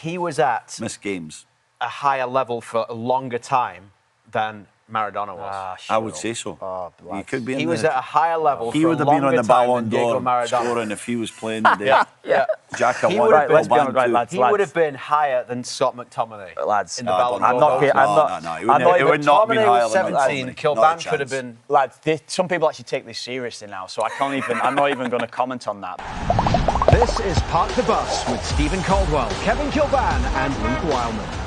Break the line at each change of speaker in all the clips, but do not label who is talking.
He was at
missed games.
a higher level for a longer time than Maradona was.
I would say so. He could be.
He was at a higher level.
He
for
would
a
have been on
longer
the
time
Ballon
than Diego
d'Or
Maradona.
scoring if he was playing today.
Yeah.
Xhaka
He
won.
would have been-
let's be honest, right, lads.
He would have been higher than Scott McTominay.
Lads,
in the Ballon d'Or.
I'm not.
No,
I'm not.
it would not have been
McTominay
higher
was
than
17.
McTominay.
Kilbane
Not a
could have
chance.
been.
Lads, some people actually take this seriously now, so I can't even. I'm not even going to comment on that.
This is Park the Bus with Stephen Caldwell, Kevin Kilbane and Luke Wileman.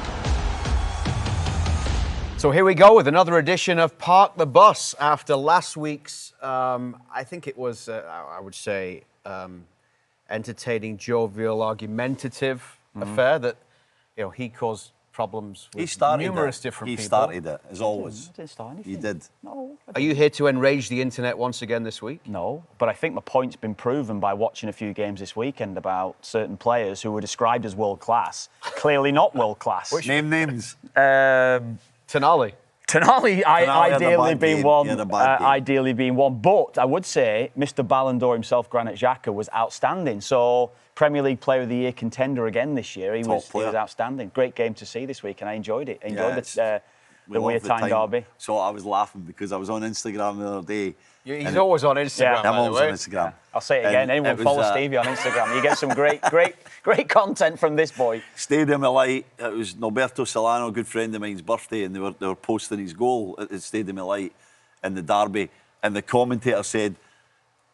So here we go with another edition of Park the Bus after last week's, I think it was, I would say, entertaining, jovial, argumentative affair that, he caused problems with numerous different people.
He started it, as always.
I didn't start anything.
You did.
No.
Are you here to enrage the internet once again this week?
No, but I think my point's been proven by watching a few games this weekend about certain players who were described as world class, clearly not world class.
Name names.
Tonali.
Tonali, ideally
bad
being
game.
one.
He had a bad game.
Ideally being one. But I would say Mr. Ballon d'Or himself, Granit Xhaka, was outstanding. So Premier League Player of the Year contender again this year. He was outstanding. Great game to see this week, and I enjoyed it. The Weird Time derby.
So I was laughing because I was on Instagram the other day.
He's always on Instagram.
I'm always on Instagram.
I'll say it again. Anyone follow Stevie on Instagram, you get some great content from this boy.
Stadium of Light. It was Norberto Solano, a good friend of mine's birthday, and they were posting his goal at the Stadium of Light in the derby, and the commentator said,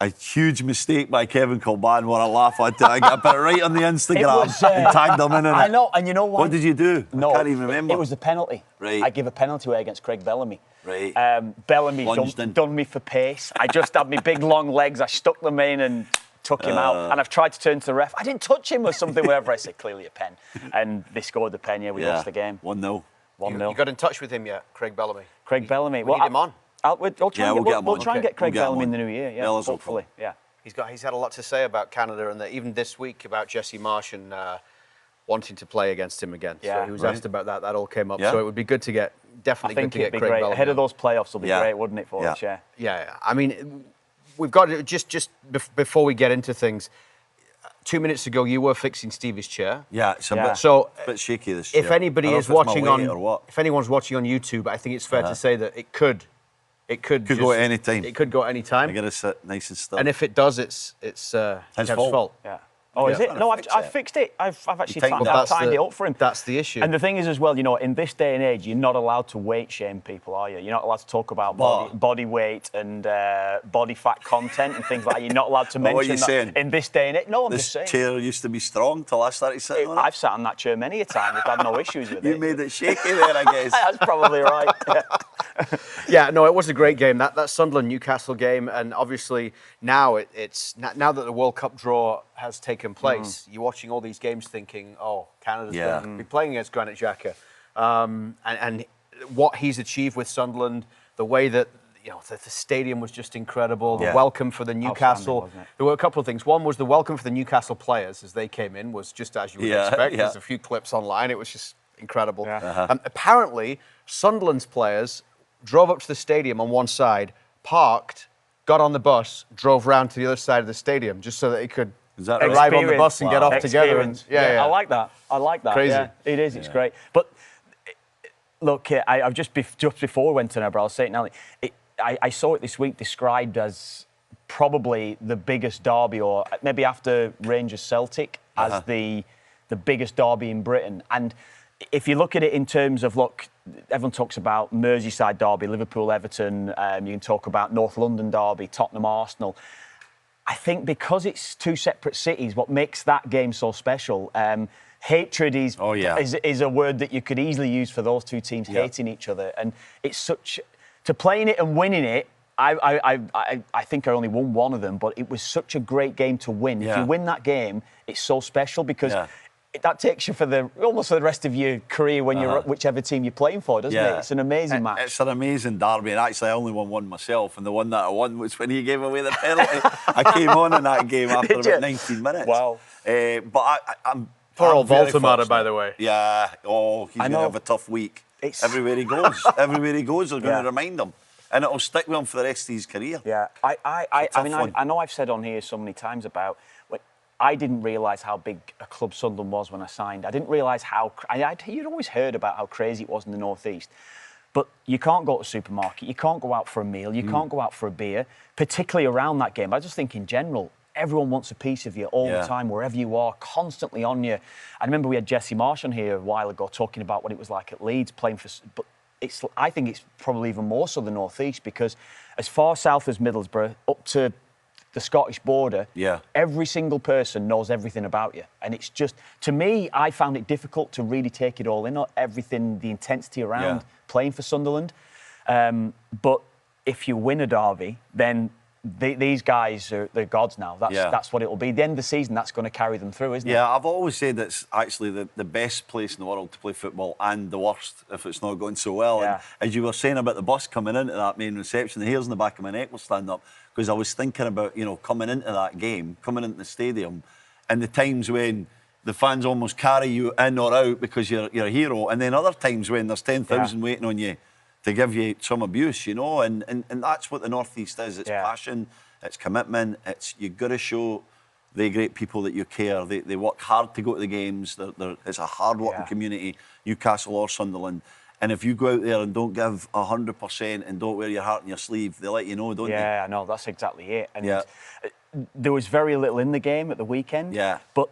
"A huge mistake by Kevin Kilbane." What a laugh! I put it right on the Instagram and tagged him in it.
I know, and you know what?
What did you do?
No,
I can't even remember.
It was the penalty.
Right.
I give a penalty away against Craig Bellamy.
Right.
Bellamy done me for pace. I just had my big long legs. I stuck them in and took him out. And I've tried to turn to the ref. I didn't touch him or something, whatever. I said, clearly a pen. And they scored the pen. Yeah, we lost the game.
1-0.
1-0.
You got in touch with him yet, Craig Bellamy?
Craig Bellamy.
We need him on.
We'll try and get Craig Bellamy in the new year. Yeah,
Bellas
hopefully. Yeah.
He's had a lot to say about Canada, and even this week about Jesse Marsh and wanting to play against him again.
Yeah.
So he was asked about that. That all came up.
Yeah.
So it would be good to get,
I think it'd be great. Ahead of those playoffs will be great, wouldn't it, for us? Yeah.
Yeah. I mean, we've got to, just before we get into things, 2 minutes ago you were fixing Stevie's chair.
Yeah, it's a bit shaky this year.
If anybody is watching if anyone's watching on YouTube, I think it's fair to say that it could
go at any time.
It could go at any time.
I got to sit nice and still.
And if it does, it's his fault.
Yeah. Oh, is it? No, I've fixed it. I've actually tightened it up for him.
That's the issue.
And the thing is as well, in this day and age, you're not allowed to weight shame people, are you? You're not allowed to talk about body weight and body fat content and things like that. You're not allowed to mention
what are you saying?
In this day and age. No, I'm
this
just saying.
This chair used to be strong till I started sitting on it.
I've sat on that chair many a time. I've had no issues with it.
You made it shaky there, I guess.
That's probably right.
Yeah, no, it was a great game. That Sunderland-Newcastle game, and obviously now now that the World Cup draw has taken place, you're watching all these games thinking, oh, Canada's going to be playing against Granit Xhaka. And what he's achieved with Sunderland, the way that the stadium was just incredible, the welcome for the Newcastle. There were a couple of things. One was the welcome for the Newcastle players as they came in was just as you would expect. There's a few clips online. It was just incredible. Apparently, Sunderland's players drove up to the stadium on one side, parked, got on the bus, drove round to the other side of the stadium just so that they could arrive on the bus and get off together. And, I like that. Crazy.
Yeah, it is. It's great. But look, I've just before we went to Nebra, I'll say it now. I saw it this week described as probably the biggest derby, or maybe after Rangers Celtic, as the biggest derby in Britain. And if you look at it in terms of, everyone talks about Merseyside derby, Liverpool-Everton, you can talk about North London derby, Tottenham-Arsenal. I think because it's two separate cities, what makes that game so special, hatred is a word that you could easily use for those two teams hating each other. And it's to playing it and winning it, I think I only won one of them, but it was such a great game to win. If you win that game, it's so special because that takes you almost for the rest of your career when you're whichever team you're playing for, doesn't it? It's an amazing match.
It's an amazing derby, and actually I only won one myself, and the one that I won was when he gave away the penalty. I came on in that game after about 19 minutes.
Wow.
But I'm
poor old Voltemada, by the way.
Yeah. Oh, he's going to have a tough week. Everywhere he goes, they're going to remind him. And it'll stick with him for the rest of his career.
Yeah. I mean, I know I've said on here so many times about I didn't realise how big a club Sunderland was when I signed. I didn't realise how... You'd always heard about how crazy it was in the North East. But you can't go to a supermarket, you can't go out for a meal, you can't go out for a beer, particularly around that game. I just think in general, everyone wants a piece of you all the time, wherever you are, constantly on you. I remember we had Jesse Marsh on here a while ago talking about what it was like at Leeds playing for... But I think it's probably even more so the North East, because as far south as Middlesbrough, up to the Scottish border, every single person knows everything about you. And it's just, to me, I found it difficult to really take it all in, everything, the intensity around playing for Sunderland. But if you win a derby, then these guys are they're gods now. That's what it will be. The end of the season, that's going to carry them through, isn't it?
Yeah, I've always said it's actually the best place in the world to play football, and the worst if it's not going so well. And as you were saying about the bus coming into that main reception, the hairs in the back of my neck will stand up, because I was thinking about, coming into that game, coming into the stadium, and the times when the fans almost carry you in or out because you're a hero, and then other times when there's 10,000 waiting on you to give you some abuse, and that's what the North East is. It's passion, it's commitment, you've got to show the great people that you care. They work hard to go to the games. It's a hard-working community, Newcastle or Sunderland. And if you go out there and don't give 100% and don't wear your heart on your sleeve, they let you know, don't they?
Yeah, I know, that's exactly it. And there was very little in the game at the weekend. But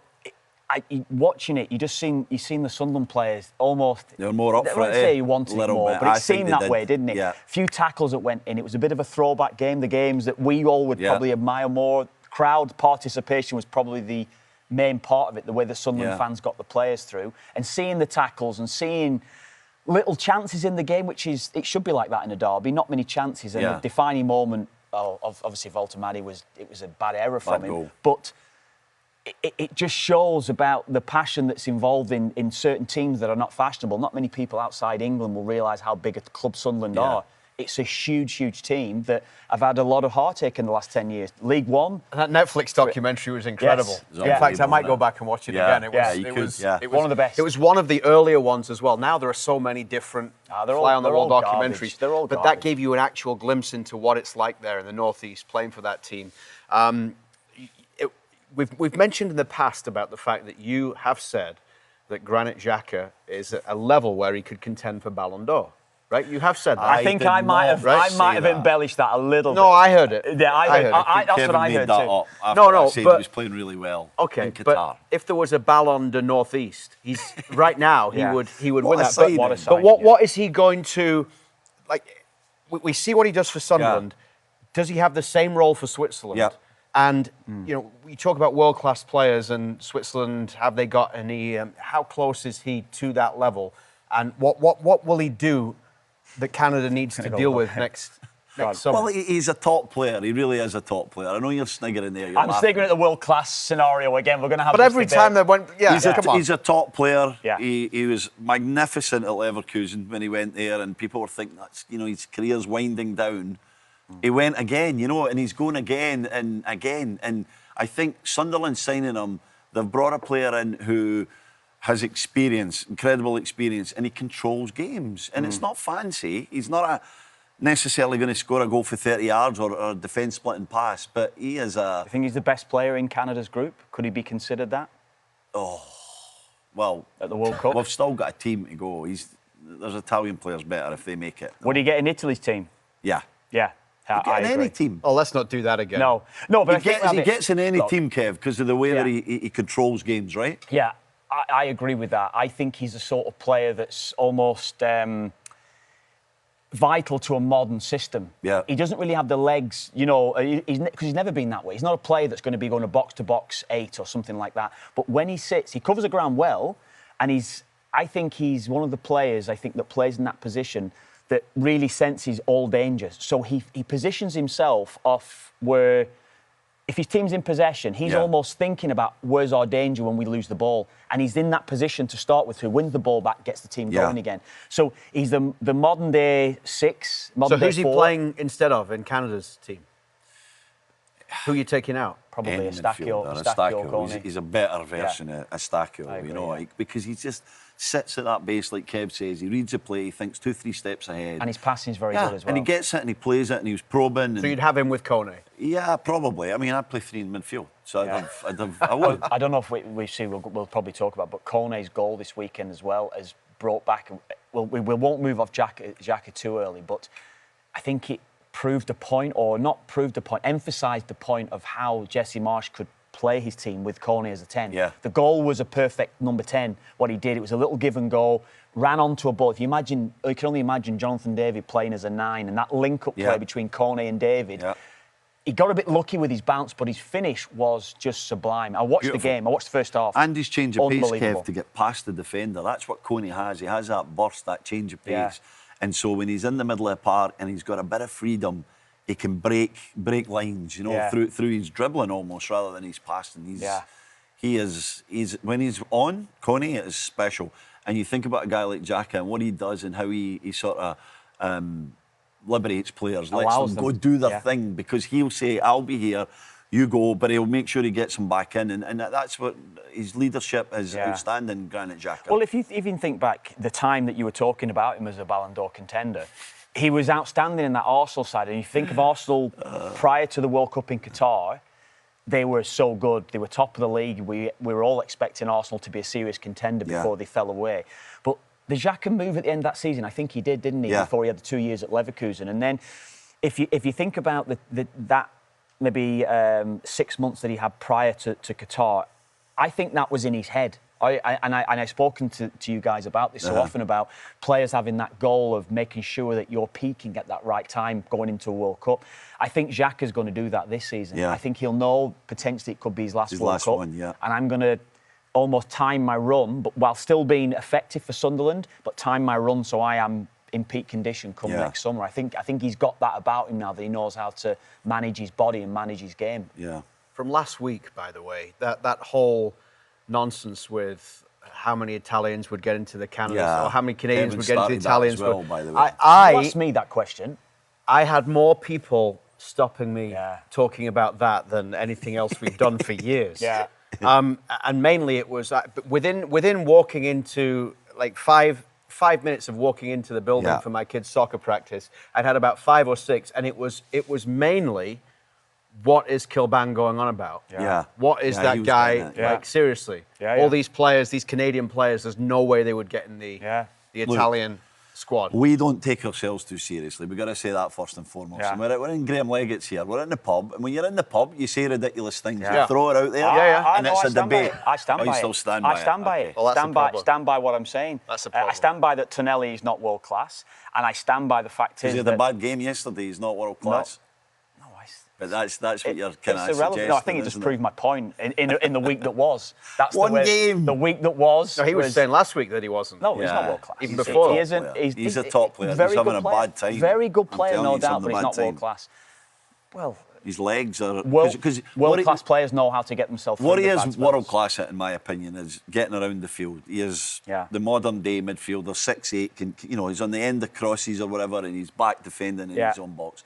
watching it, you seen the Sunderland players almost...
They were more up for it.
I wouldn't say you wanted it more, but it seemed that way, didn't it?
Yeah.
Few tackles that went in. It was a bit of a throwback game, the games that we all would probably admire more. Crowd participation was probably the main part of it, the way the Sunderland fans got the players through. And seeing the tackles and seeing little chances in the game, it should be like that in a derby, not many chances. And the defining moment, obviously Voltamadi it was a bad error from him. But it just shows about the passion that's involved in certain teams that are not fashionable. Not many people outside England will realise how big a club Sunderland are. It's a huge, huge team that have had a lot of heartache in the last 10 years. League One.
That Netflix documentary was incredible.
Yes.
In fact, I might go back and watch it again. It was
one of the best.
It was one of the earlier ones as well. Now there are so many different fly-on-the-wall documentaries.
They're all
but that gave you an actual glimpse into what it's like there in the North East, playing for that team. We've mentioned in the past about the fact that you have said that Granit Xhaka is at a level where he could contend for Ballon d'Or. Right, you have said that.
I think I might have embellished that a little bit.
No, I heard it.
Yeah, that's what I heard too.
No, he was playing really well.
Okay,
in Qatar.
But if there was a Ballon de Northeast, he's right now he would win that. But what is he going to like? We see what he does for Sunderland. Does he have the same role for Switzerland?
Yeah.
And we talk about world-class players and Switzerland. Have they got any? How close is he to that level? And what will he do that Canada needs to deal with next summer?
Well, he's a top player. He really is a top player. I know you're sniggering there.
I'm sniggering at the world-class scenario again. We're going to have.
But every time they went,
he's a top player. Yeah. He was magnificent at Leverkusen when he went there, and people were thinking that's his career's winding down. He went again, and he's going again and again. And I think Sunderland signing him, they've brought a player in who has experience, incredible experience, and he controls games. And it's not fancy. He's not necessarily going to score a goal for 30 yards or a defence splitting pass, but he is a...
I think he's the best player in Canada's group. Could he be considered that?
Oh, well...
At the World Cup?
We've still got a team to go. There's Italian players better if they make it.
Would he get in Italy's team?
Yeah.
Yeah. I agree.
Any team.
Oh, let's not do that again.
No, but
he gets in any team, Kev, because of the way that he controls games, right?
Yeah. I agree with that. I think he's a sort of player that's almost vital to a modern system.
Yeah.
He doesn't really have the legs, because he's never been that way. He's not a player that's going to be going to box 8 or something like that. But when he sits, he covers the ground well, and I think he's one of the players, that plays in that position that really senses all dangers. So he positions himself off where... If his team's in possession, he's almost thinking about where's our danger when we lose the ball. And he's in that position to start with, who wins the ball back, gets the team going again. So he's the modern-day 6, modern-day 4.
So who's he playing instead of in Canada's team? Who are you taking out?
Probably
Any
Eustáquio,
midfielder,
Eustáquio, Kone.
He's a better version of Eustáquio,
I agree,
like, because he just sits at that base, like Kev says. He reads a play, he thinks 2-3 steps ahead.
And his passing's very good as well.
And he gets it and he plays it and he was probing.
So you'd have him with Kone?
Yeah, probably. I mean, I'd play 3 in midfield, so I would.
I don't know if we'll probably talk about, but Kone's goal this weekend as well has brought back. Well, we won't move off Xhaka too early, but I think it proved a point, or not proved a point, emphasised the point of how Jesse Marsch could play his team with Kone as a 10.
Yeah.
The goal was a perfect number 10. What he did, it was a little give and go, ran onto a ball. If you can only imagine Jonathan David playing as a 9, and that link-up play between Kone and David. Yeah. He got a bit lucky with his bounce, but his finish was just sublime. I watched the game. I watched the first half.
And his change of pace, Kev, to get past the defender. That's what Kone has. He has that burst, that change of pace. Yeah. And so when he's in the middle of the park and he's got a bit of freedom, he can break lines, through his dribbling almost rather than his passing. He's when he's on, Kone is special. And you think about a guy like Xhaka and what he does and how he sort of liberates players, lets them go do their thing, because he'll say, I'll be here, you go, but he'll make sure he gets them back in. And that's what his leadership is outstanding, Granit Xhaka.
Well, if you even think back the time that you were talking about him as a Ballon d'Or contender, he was outstanding in that Arsenal side. And you think of Arsenal prior to the World Cup in Qatar, they were so good. They were top of the league. We were all expecting Arsenal to be a serious contender before they fell away. But the Xhaka move at the end of that season, I think he did, didn't he? Before he had the 2 years at Leverkusen. And then if you think about that maybe 6 months that he had prior to Qatar, I think that was in his head. I've spoken to you guys about this so often, about players having that goal of making sure that you're peaking at that right time going into a World Cup. I think Xhaka's going to do that this season. I think he'll know potentially it could be his last World Cup. And I'm going to almost time my run, but while still being effective for Sunderland, but time my run so I am in peak condition come next summer. I think he's got that about him now, that he knows how to manage his body and manage his game.
Yeah.
From last week, by the way, that whole nonsense with how many Italians would get into the Canada, or how many Canadians would get into the Italians.
Well, by the way.
You asked me that question.
I had more people stopping me talking about that than anything else we've done for years. And mainly it was within walking into, like, five minutes of walking into the building for my kids' soccer practice, I'd had about 5 or 6, and it was mainly, what is Kilbane going on about? What is that guy? Like, seriously. All these players, these Canadian players, there's no way they would get in the Italian squad.
We don't take ourselves too seriously. We've got to say that first and foremost. And we're in Graham Leggett's here. We're in the pub. And when you're in the pub, you say ridiculous things. You throw it out there. And it's a debate.
I stand by it.
You still stand by it?
I stand by it.
Well,
stand by what I'm saying.
That's a problem.
I stand by that Tonelli is not world class. And I stand by the fact
is that... the bad game yesterday is not world class? But that's what you're kind of suggesting.
No, I think it just proved my point in the week that was. That's
one game.
The week that was.
No, he was saying last week that he wasn't.
No, he's not world class.
Even before.
He isn't.
He's a top player. He's having a bad time.
Very good player, no doubt, but he's not world class. Well,
his legs are...
World class players know how to get themselves through.
What he is world class at, in my opinion, is getting around the field. He is the modern day midfielder, 6'8", he's on the end of crosses or whatever, and he's back defending in his own box.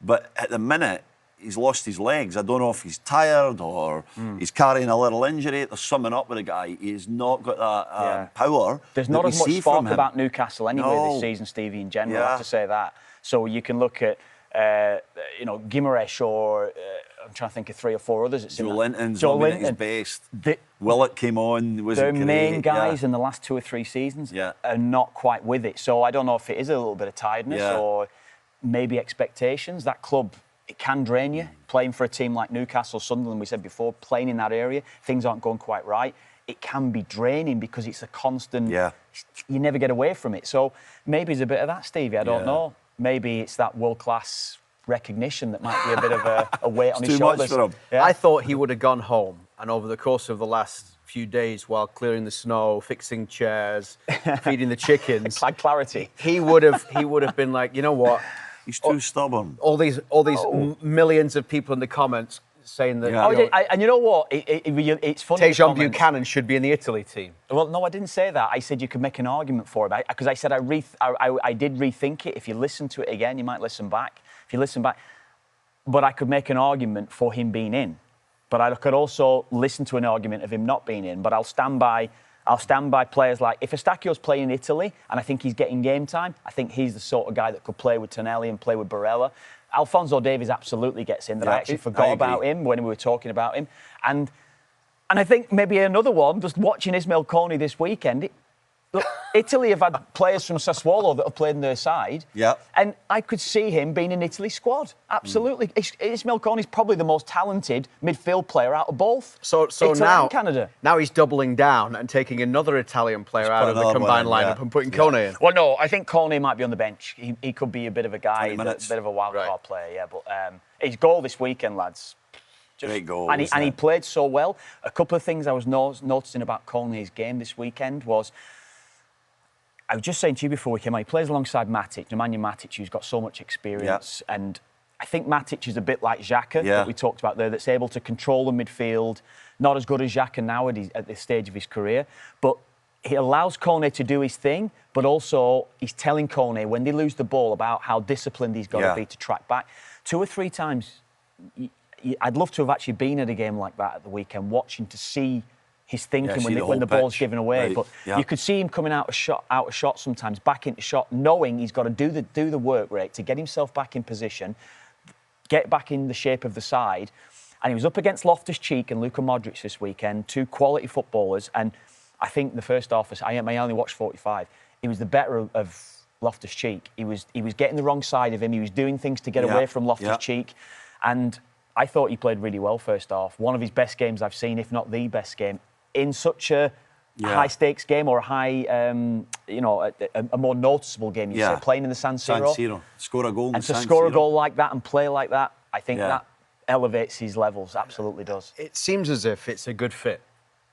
But at the minute, he's lost his legs. I don't know if he's tired or he's carrying a little injury. There's something up with the guy. He's not got that power.
There's not as much spark about Newcastle anyway this season, Stevie, in general. I have to say that. So you can look at, Guimaraes or I'm trying to think of 3 or 4 others.
Joe Linton's at his best. Willett came on.
The main guys in the last 2 or 3 seasons are not quite with it. So I don't know if it is a little bit of tiredness or maybe expectations. That club, it can drain you. Playing for a team like Newcastle, Sunderland, we said before, playing in that area, things aren't going quite right. It can be draining because it's a constant... You never get away from it. So maybe it's a bit of that, Stevie. I don't know. Maybe it's that world-class recognition that might be a bit of a weight on his shoulders.
Too much for him.
I thought he would have gone home, and over the course of the last few days, while clearing the snow, fixing chairs, feeding the chickens...
Like clarity.
He would have been like, you know what...
He's too stubborn.
All these millions of people in the comments saying that...
and you know what? It's funny...
Tejan Buchanan should be in the Italy team.
Well, no, I didn't say that. I said you could make an argument for it. Because I said I did rethink it. If you listen to it again, you might listen back. If you listen back... but I could make an argument for him being in. But I could also listen to an argument of him not being in. But I'll stand by players like, if Eustachio's playing in Italy and I think he's getting game time, I think he's the sort of guy that could play with Tonelli and play with Barella. Alphonso Davies absolutely gets in. I actually forgot about him when we were talking about him. And I think maybe another one, just watching Ismael Kone this weekend, look, Italy have had players from Sassuolo that have played on their side.
Yeah.
And I could see him being in Italy's squad. Absolutely. Ismael Kone is probably the most talented midfield player out of both.
So
Italy
now,
and Canada.
Now he's doubling down and taking another Italian player out of the combined lineup and putting Kone in.
Well, no, I think Kone might be on the bench. He could be a bit of a guy, a bit of a wild card player, yeah. But his goal this weekend, lads.
Great goal.
And he played so well. A couple of things I was noticing about Kone's game this weekend was, I was just saying to you before we came on, he plays alongside Matic, Nemanja Matic, who's got so much experience. Yeah. And I think Matic is a bit like Xhaka that we talked about there, that's able to control the midfield. Not as good as Xhaka now at this stage of his career. But he allows Kone to do his thing, but also he's telling Kone when they lose the ball about how disciplined he's got to be to track back. 2 or 3 times, I'd love to have actually been at a game like that at the weekend, watching to see his thinking when the ball's given away. But you could see him coming out of shot sometimes, back into shot, knowing he's got to do the work rate to get himself back in position, get back in the shape of the side. And he was up against Loftus-Cheek and Luka Modric this weekend, 2 quality footballers. And I think the first half, I only watched 45. He was the better of Loftus-Cheek. He was getting the wrong side of him. He was doing things to get away from Loftus-Cheek. And I thought he played really well first half. One of his best games I've seen, if not the best game, in such a high-stakes game or a high, a more noticeable game. You say, playing in the San Siro.
Score a goal in
and
San Siro.
And to score a goal like that and play like that, I think that elevates his levels, absolutely does.
It seems as if it's a good fit.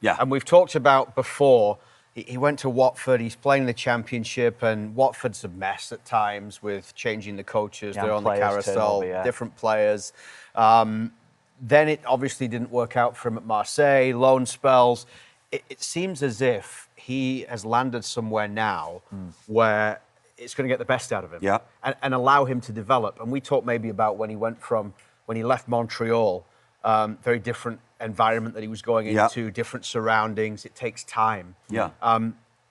Yeah.
And we've talked about before, he went to Watford, he's playing the Championship, and Watford's a mess at times with changing the coaches, they're on the carousel, different players. Then it obviously didn't work out for him at Marseille, loan spells. It seems as if he has landed somewhere now where it's going to get the best out of him and allow him to develop. And we talked maybe about when he left Montreal, very different environment that he was going into, different surroundings. It takes time.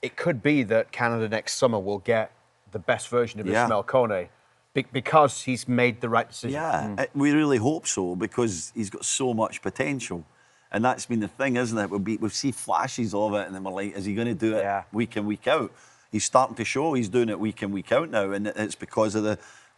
It could be that Canada next summer will get the best version of Ismael Kone because he's made the right decision.
We really hope so, because he's got so much potential. And that's been the thing, isn't it? We see flashes of it and then we're like, is he going to do it week in, week out? He's starting to show he's doing it week in, week out now, and it's because of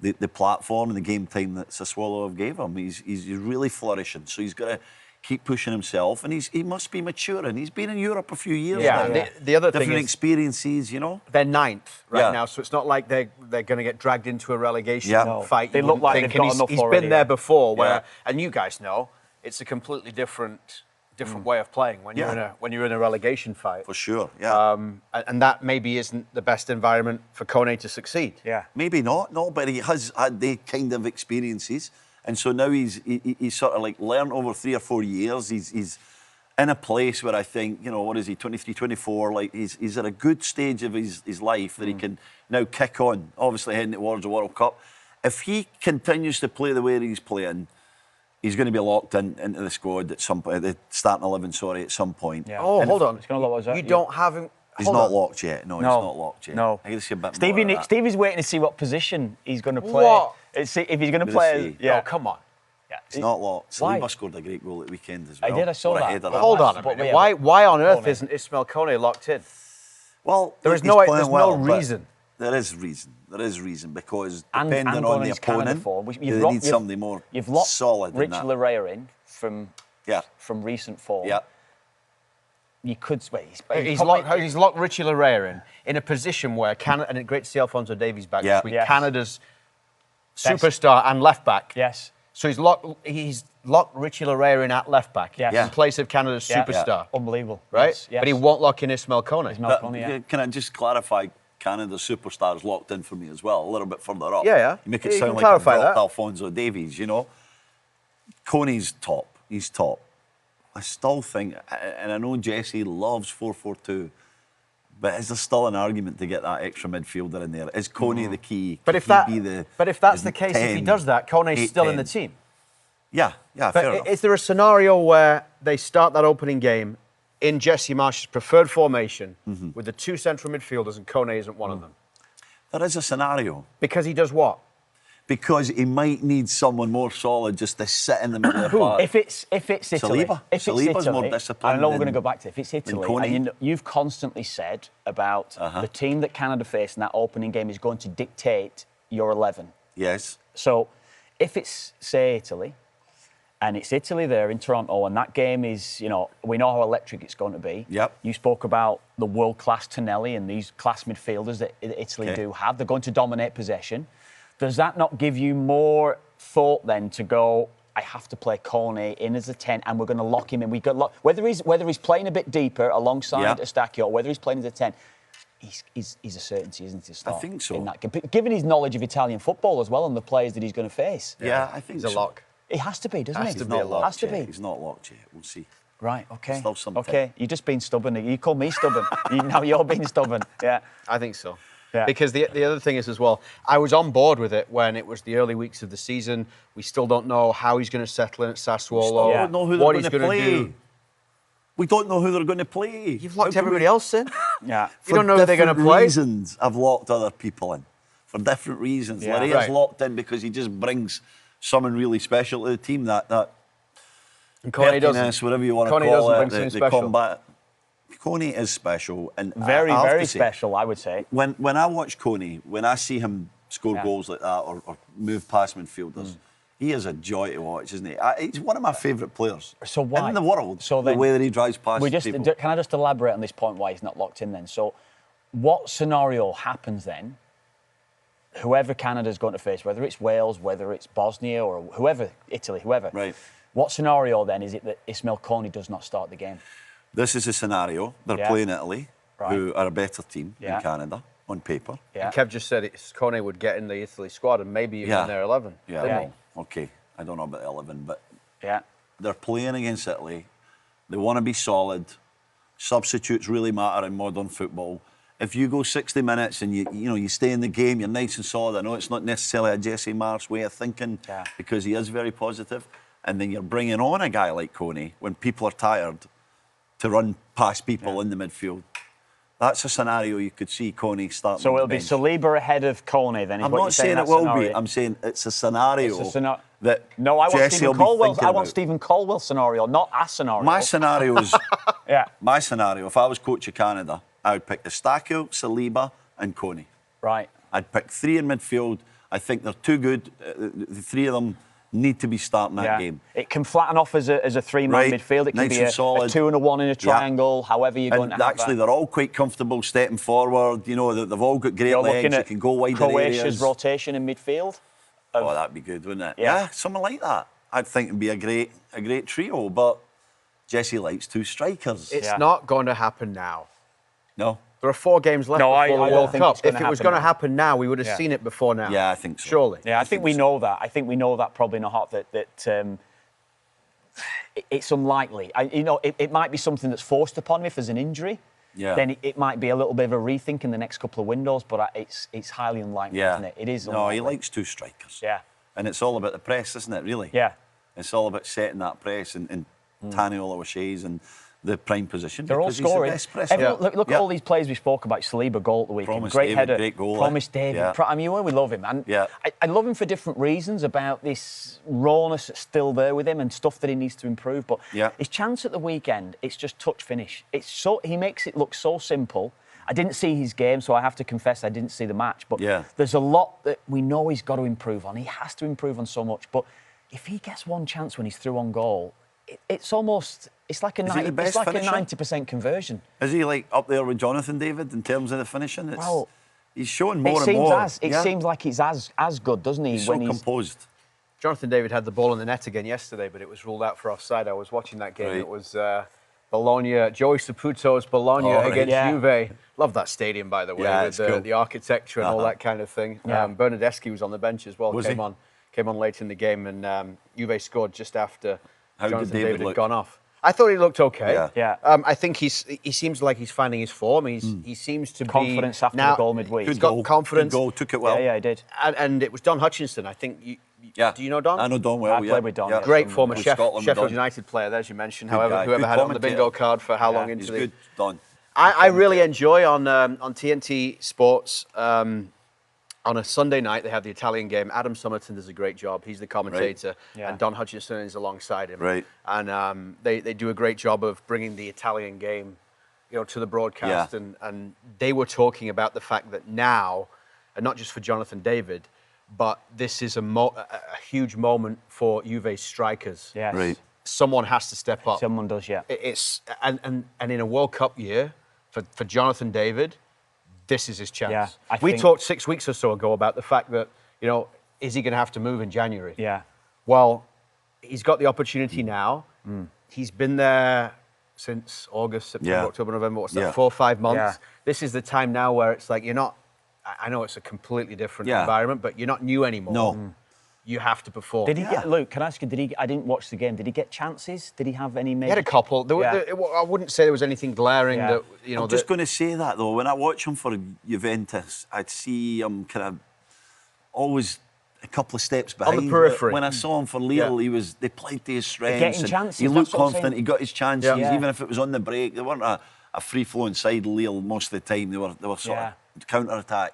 the platform and the game time that Sassuolo have gave him. He's really flourishing, so he's got to keep pushing himself, and he must be maturing. He's been in Europe a few years now.
The other
different
thing is,
experiences, you know.
They're 9th now, so it's not like they're going to get dragged into a relegation fight.
They look like they've got enough
he's
already.
Been there before, and you guys know, it's a completely different way of playing when you're in a relegation fight.
For sure,
and that maybe isn't the best environment for Kone to succeed.
Maybe not, but he has had the kind of experiences. And so now he's sort of like learned over 3 or 4 years. He's in a place where I think, what is he, 23, 24, like he's at a good stage of his life that he can now kick on, obviously heading towards the World Cup. If he continues to play the way he's playing, he's going to be locked into the squad at some point, the starting 11, at some point.
Oh, hold on.
You
don't have him...
He's not locked yet. No, he's not locked yet.
No.
I can see a bit more of that.
Stevie's waiting to see what position he's going to play.
What?
If he's going to play...
Oh, come on.
It's not locked.
Why?
Saliba scored a great goal at weekend as well.
I saw that.
Hold on a minute. Why on earth isn't Ismael Kone locked in?
Well,
there's no reason.
There is reason, because depending
and
on the opponent, they need somebody more solid than that.
You've locked Rich Larin from recent form. You could...
He's locked Richie Larin in a position where Canada... And great to see Alphonso Davies back this week. Canada's superstar and left-back.
Yes.
So he's locked Richie Larin at left-back in place of Canada's superstar.
Unbelievable.
Right?
Yes.
But he won't lock in Ismael Kone.
Can I just clarify, Canada's superstar is locked in for me as well, a little bit further up.
You
make it sound like I've dropped Alphonso Davies, Kone's top. He's top. I still think, and I know Jesse loves 4-4-2, but is there still an argument to get that extra midfielder in there? Is Kone the key?
But if that's the case, if he does that, Kone's still in the team.
Yeah, fair
But
enough.
is there a scenario where they start that opening game in Jesse Marsch's preferred formation with the two central midfielders and Kone isn't one of them?
There is a scenario.
Because he does what?
Because he might need someone more solid just to sit in the middle of the park.
If it's Italy,
Saliba.
if it's
Saliba's
Italy,
more disciplined
I know we're going
than-
to go back to it. If it's Italy,
Kone.
and you've constantly said about the team that Canada face in that opening game is going to dictate your 11.
Yes.
So if it's, say, Italy, and it's Italy there in Toronto, and that game is, we know how electric it's going to be.
Yep.
You spoke about the world-class Tonelli and these class midfielders that Italy do have. They're going to dominate possession. Does that not give you more thought then to go, I have to play Kone in as a 10 and we're going to lock him in? We got whether he's playing a bit deeper alongside Eustachio or whether he's playing as a 10, he's a certainty, isn't he, to start?
I think so.
In that game. Given his knowledge of Italian football as well and the players that he's going to face.
Yeah, I think
He's a lock.
It has to be, doesn't
Has
it?
to be a lock.
Has to be.
He's not locked yet. We'll see.
Right, okay.
Still some
okay, you're just being stubborn. You call me stubborn. Now you're being stubborn. Yeah.
I think so.
Yeah.
Because the other thing is as well, I was on board with it when it was the early weeks of the season. We still don't know how he's going to settle in at Sassuolo.
We don't know who they're
what
going
he's
to
going to
play.
do.
We don't know who they're going to play.
You've locked
How can
everybody
we-
else in.
Yeah.
You don't know who they're going to
different
play.
reasons, I've locked other people in. For different reasons.
Yeah.
Laria's
Right.
locked in because he just brings someone really special to the team. That
And Kone doesn't.
pettiness, whatever you want to
Kone
call
doesn't
it.
bring something special.
Combat. Kone is special. And
Very,
I have
very
to say,
special, I would say.
When I watch Kone, when I see him score goals like that or move past midfielders, he is a joy to watch, isn't he? He's one of my favourite players
So why?
in the world.
So
the
then,
way that he drives past people.
Can I just elaborate on this point why he's not locked in then? So what scenario happens then? Whoever Canada's going to face, whether it's Wales, whether it's Bosnia or whoever, Italy, whoever.
Right.
What scenario then is it that Ismael Kone does not start the game?
This is a scenario. They're
Yeah.
playing Italy,
Right.
who are a better team
Yeah.
than Canada on paper.
Yeah.
Kev just said Kone would get in the Italy squad and maybe even in their 11.
Yeah.
didn't
Yeah.
he?
Okay. I don't know about 11, but
Yeah.
they're playing against Italy. They want to be solid. Substitutes really matter in modern football. If you go 60 minutes and you stay in the game, you're nice and solid. I know it's not necessarily a Jesse Marsch way of thinking because he is very positive. And then you're bringing on a guy like Kone when people are tired to run past people in the midfield. That's a scenario you could see Kone starting.
So
on
it'll
the
be
bench.
Saliba ahead of Kone then. Is
I'm
what
not
you're
saying
that
it will
scenario.
be. I'm saying it's a scenario
It's a scena-
that
No, I want
Jesse
Stephen
will be
Caldwell.
thinking
I want
about.
Stephen Caldwell scenario, not a scenario.
My scenarios.
Yeah.
My scenario, if I was coach of Canada, I would pick Eustachio, Saliba and Kone.
Right.
I'd pick three in midfield. I think they're too good. The three of them need to be starting that game.
It can flatten off as a three-man
Right.
midfield. It can
Nice
be
and
a
solid.
2 and a 1 in a triangle, however you're going
And
to have
actually,
that.
they're all quite comfortable stepping forward. You know, they've all got great
You're
legs.
looking
They
at
can go wider
Croatia's
areas.
rotation in midfield.
Oh, that'd be good, wouldn't it?
Yeah.
Yeah, something like that. I'd think it'd be a great trio. But Jesse likes two strikers.
It's
Yeah.
not going to happen now.
No.
There are 4 games left
No, I
before the
don't
World
think
Cup.
it's gonna
If it was
happen
going to
now.
happen now, we would have
Yeah.
seen it before now.
Yeah, I think so.
Surely.
Yeah, I think we know that. I think we know that probably in our heart that it's unlikely. It might be something that's forced upon him if there's an injury.
Yeah.
Then it might be a little bit of a rethink in the next couple of windows, but it's highly unlikely,
Yeah.
isn't it? It is
No,
unlikely.
he likes two strikers.
Yeah.
And it's all about the press, isn't it, really?
Yeah.
It's all about setting that press and Taniolo O'Shea's and the prime position.
They're all
because he's the
scoring.
best presser.
Look at all these players we spoke about. Saliba goal at the weekend.
Promise
Great
David,
header.
great goal,
Promise David.
Yeah.
I mean, we love him. And
Yeah.
I love him for different reasons about this rawness that's still there with him and stuff that he needs to improve. But
Yeah.
his chance at the weekend, it's just touch finish. He makes it look so simple. I didn't see his game, so I have to confess I didn't see the match. But
Yeah.
there's a lot that we know he's got to improve on. He has to improve on so much. But if he gets one chance when he's through on goal, it's like a
Is he the best finisher?
90% conversion.
Is he like up there with Jonathan David in terms of the finishing?
Well,
he's showing more
It
and more.
seems like he's as good, doesn't he?
He's so composed.
Jonathan David had the ball in the net again yesterday, but it was ruled out for offside. I was watching that game.
Right.
It was Bologna, Joey Saputo's Bologna
Oh, right.
against
Yeah.
Juve. Love that stadium, by the way,
Yeah,
with
it's cool.
the architecture and all
Uh-huh.
that kind of thing.
Yeah.
Bernardeschi was on the bench as well.
Was
came
he?
on late in the game, and Juve scored just after
How did
Jonathan
David
David had
look?
gone off. I thought he looked okay.
Yeah.
Yeah.
I think he seems like he's finding his form. He seems to
Confidence
be
after
now,
the goal midweek.
He's
Good
got
goal.
confidence.
Good goal. Took it well.
Yeah, he did.
And it was Don Hutchinson. I think
Yeah.
Do you know Don?
I know Don well.
I played with Don, yeah.
Great former
With Scotland with
Sheffield
Don.
United player, as you mentioned.
Good guy.
Whoever
Good
had it on the
commentator.
bingo card for how long
He's
into the.
good, Don.
I really enjoy on TNT Sports. On a Sunday night, they have the Italian game. Adam Summerton does a great job. He's the commentator,
Right. Yeah.
and Don Hutchinson is alongside him.
Right.
And they do a great job of bringing the Italian game, to the broadcast.
Yeah.
And they were talking about the fact that now, and not just for Jonathan David, but this is a huge moment for Juve's strikers.
Yes.
Right.
Someone has to step up.
Someone does, yeah.
And in a World Cup year, for Jonathan David, this is his chance.
Yeah,
we talked 6 weeks or so ago about the fact that, is he going to have to move in January?
Yeah.
Well, he's got the opportunity now. He's been there since August, September, October, November, what's that,
Yeah.
4 or 5 months?
Yeah.
This is the time now where it's like you're not, I know it's a completely different environment, but you're not new anymore.
No.
You have to perform.
Did he get, Luke, can I ask you, I didn't watch the game, did he get chances? Did he have any major...
He had a couple.
Yeah.
I wouldn't say there was anything glaring
Yeah.
that,
I'm just going to say that, though. When I watch him for Juventus, I'd see him kind of always a couple of steps behind.
On the periphery.
When I saw him for Lille,
Yeah.
they played to his strengths.
getting
and
chances,
He looked
that's what I'm
confident.
saying.
He got his chances,
Yeah.
even if it was on the break. They weren't a free-flowing side, Lille, most of the time. They were sort of counter-attack.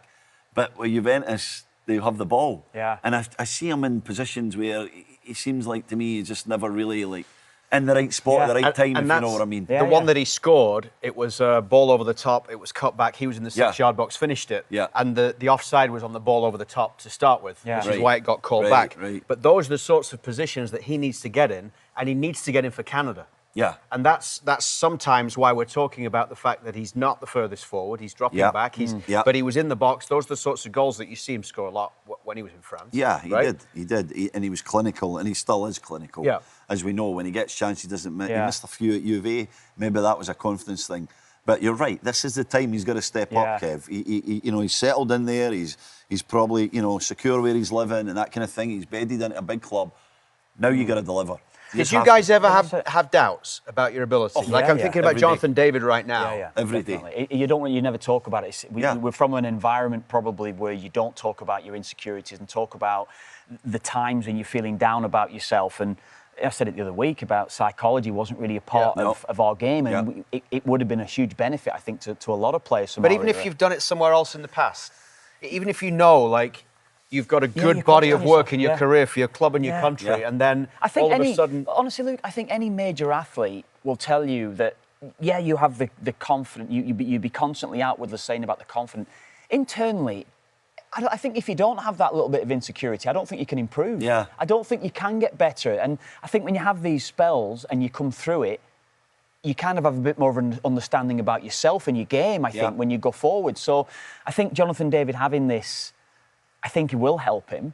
But with Juventus, they have the ball.
Yeah.
And I see him in positions where he seems like, to me, he's just never really, in the right spot at the right time, if you know what I mean.
Yeah.
The one that he scored, it was a ball over the top. It was cut back. He was in the 6-yard box, finished it.
Yeah.
And the offside was on the ball over the top to start with,
Yeah.
which is
Right.
why it got called
Right,
back.
right.
But those are the sorts of positions that he needs to get in, and he needs to get in for Canada.
Yeah.
And that's sometimes why we're talking about the fact that he's not the furthest forward. He's dropping
Yeah.
back.
Yeah.
But he was in the box. Those are the sorts of goals that you see him score a lot when he was in France.
Yeah, he
right?
did. And he was clinical, and he still is clinical.
Yeah.
As we know, when he gets chance, he doesn't miss. He
Yeah.
missed a few at UVA. Maybe that was a confidence thing. But you're right. This is the time he's got to step
Yeah.
up, Kev. He's settled in there. He's probably, secure where he's living and that kind of thing. He's bedded into a big club. Now you got to deliver.
Did you guys ever have doubts about your ability?
Oh,
like
yeah,
I'm
yeah.
thinking about
Every day.
Jonathan David right now.
Yeah,
Every day.
definitely. You never talk about it. We're from an environment probably where you don't talk about your insecurities and talk about the times when you're feeling down about yourself. And I said it the other week about psychology wasn't really a part of our game, and it would have been a huge benefit, I think, to a lot of players.
But even if you've done it somewhere else in the past, even if you know, like, you've got a good
you
body
can't
of
tell
work in
yourself,
your career for your club and your country,
Yeah.
and then
I think
all of a sudden...
honestly, Luke, I think any major athlete will tell you that, you have the confidence, you'd be constantly outwardly saying about the confidence. Internally, I think if you don't have that little bit of insecurity, I don't think you can improve.
Yeah.
I don't think you can get better. And I think when you have these spells and you come through it, you kind of have a bit more of an understanding about yourself and your game, I think, when you go forward. So I think Jonathan David having this, I think it will help him.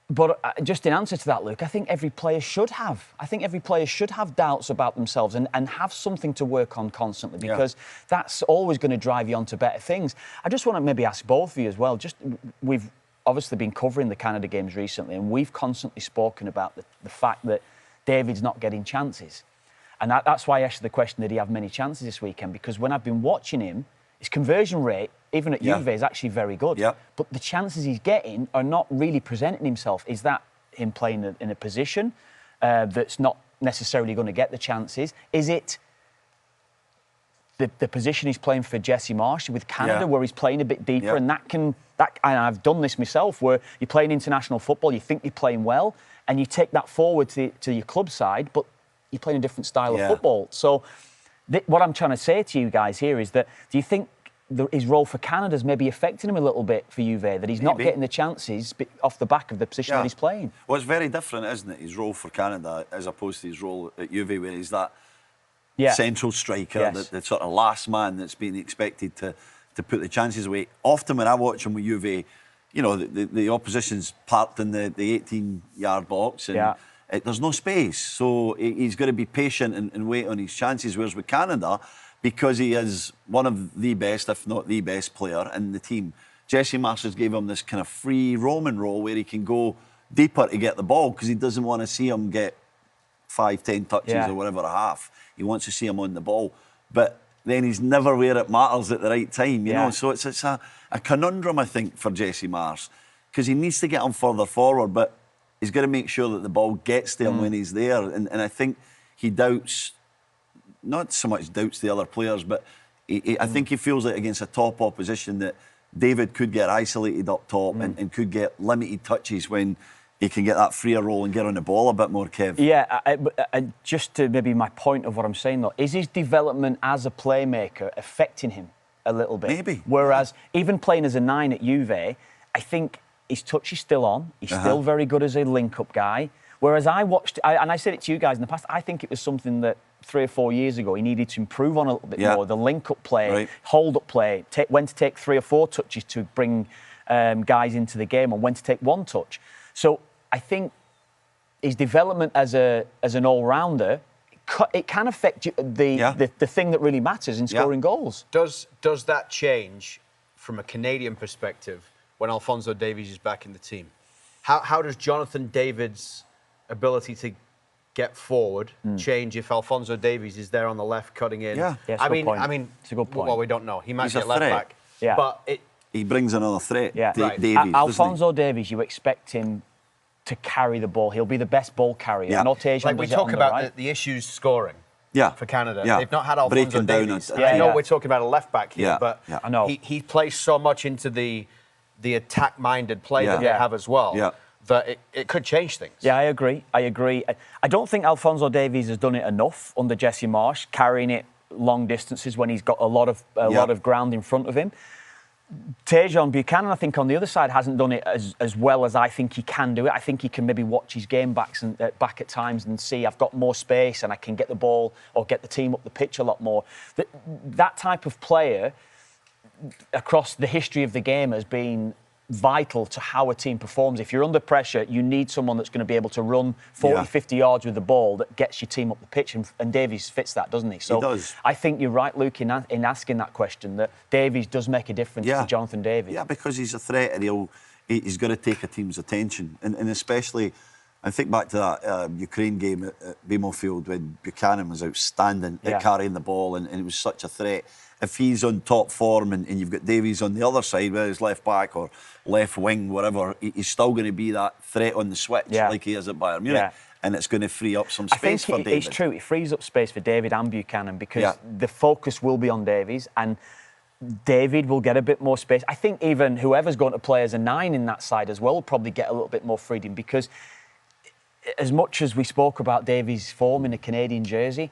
But just in answer to that, Luke, I think every player should have. I think every player should have doubts about themselves and have something to work on constantly, because that's always going to drive you on to better things. I just want to maybe ask both of you as well. We've obviously been covering the Canada games recently, and we've constantly spoken about the fact that David's not getting chances. And that's why I asked the question, did he have many chances this weekend? Because when I've been watching him, his conversion rate, even at Juve, is actually very good.
Yeah.
But the chances he's getting are not really presenting himself. Is that him playing in a position that's not necessarily going to get the chances? Is it the position he's playing for Jesse Marsh with Canada, where he's playing a bit deeper? And and I've done this myself, where you're playing international football, you think you're playing well, and you take that forward to your club side, but you're playing a different style of football. So what I'm trying to say to you guys here is that, do you think his role for Canada's maybe affecting him a little bit for Juve, that he's not getting the chances off the back of the position that he's playing?
Well, it's very different, isn't it, his role for Canada as opposed to his role at Juve, where he's that central striker, the sort of last man that's being expected to put the chances away. Often when I watch him with Juve, the opposition's parked in the 18-yard box, and there's no space. So he's got to be patient and wait on his chances. Whereas with Canada, because he is one of the best, if not the best player in the team, Jesse Masters gave him this kind of free roaming role where he can go deeper to get the ball, because he doesn't want to see him get 5-10 touches or whatever a half. He wants to see him on the ball. But then he's never where it matters at the right time, you know. So it's a conundrum, I think, for Jesse Mars. because he needs to get him further forward, but he's got to make sure that the ball gets to him when he's there. And I think he doubts, not so much doubts the other players, but I think he feels like against a top opposition that David could get isolated up top and could get limited touches when he can get that freer roll and get on the ball a bit more, Kev.
Yeah, just to maybe my point of what I'm saying though, is his development as a playmaker affecting him a little bit?
Maybe.
Whereas even playing as a 9 at Juve, I think his touch is still on. He's still very good as a link-up guy. Whereas I watched, and I said it to you guys in the past, I think it was something that 3 or 4 years ago he needed to improve on a little bit more. The link-up play, hold-up play, when to take 3 or 4 touches to bring guys into the game and when to take 1 touch. So I think his development as an all-rounder, it can affect the thing that really matters in scoring goals.
Does that change from a Canadian perspective when Alphonso Davies is back in the team? How does Jonathan David's ability to get forward change if Alphonso Davies is there on the left cutting in?
Yeah,
I mean,
it's a good point.
Well, we don't know. He might
He's
get
a
left
threat.
back.
Yeah.
But
He brings another threat,
Right.
Davies.
Alphonso Davies, you expect him to carry the ball. He'll be the best ball carrier.
Yeah.
Not Asian.
like we talk about the issues scoring. For Canada, they've not had Alphonso
Breaking down
Davies.
it.
I know we're talking about a left back here, but
I know.
he plays so much into the attack-minded play that they have as well.
Yeah.
That it could change things.
Yeah, I agree. I don't think Alphonso Davies has done it enough under Jesse Marsch, carrying it long distances when he's got a lot of ground in front of him. Tejan Buchanan, I think, on the other side, hasn't done it as well as I think he can do it. I think he can maybe watch his game back at times and see I've got more space and I can get the ball or get the team up the pitch a lot more. That type of player across the history of the game has been vital to how a team performs. If you're under pressure, you need someone that's going to be able to run 40, 50 yards with the ball that gets your team up the pitch, and Davies fits that, doesn't he? So
he does.
I think you're right, Luke, in asking that question, that Davies does make a difference to Jonathan Davies.
Yeah, because he's a threat and he's got to take a team's attention. And especially, I think back to that Ukraine game at BMO Field when Buchanan was outstanding at carrying the ball and it was such a threat. If he's on top form and you've got Davies on the other side, whether he's left back or left wing, whatever, he's still going to be that threat on the switch like he is at Bayern Munich.
Yeah.
And it's going to free up some space for David.
It's true, it frees up space for David and Buchanan because the focus will be on Davies and David will get a bit more space. I think even whoever's going to play as a 9 in that side as well will probably get a little bit more freedom because as much as we spoke about Davies' form in a Canadian jersey,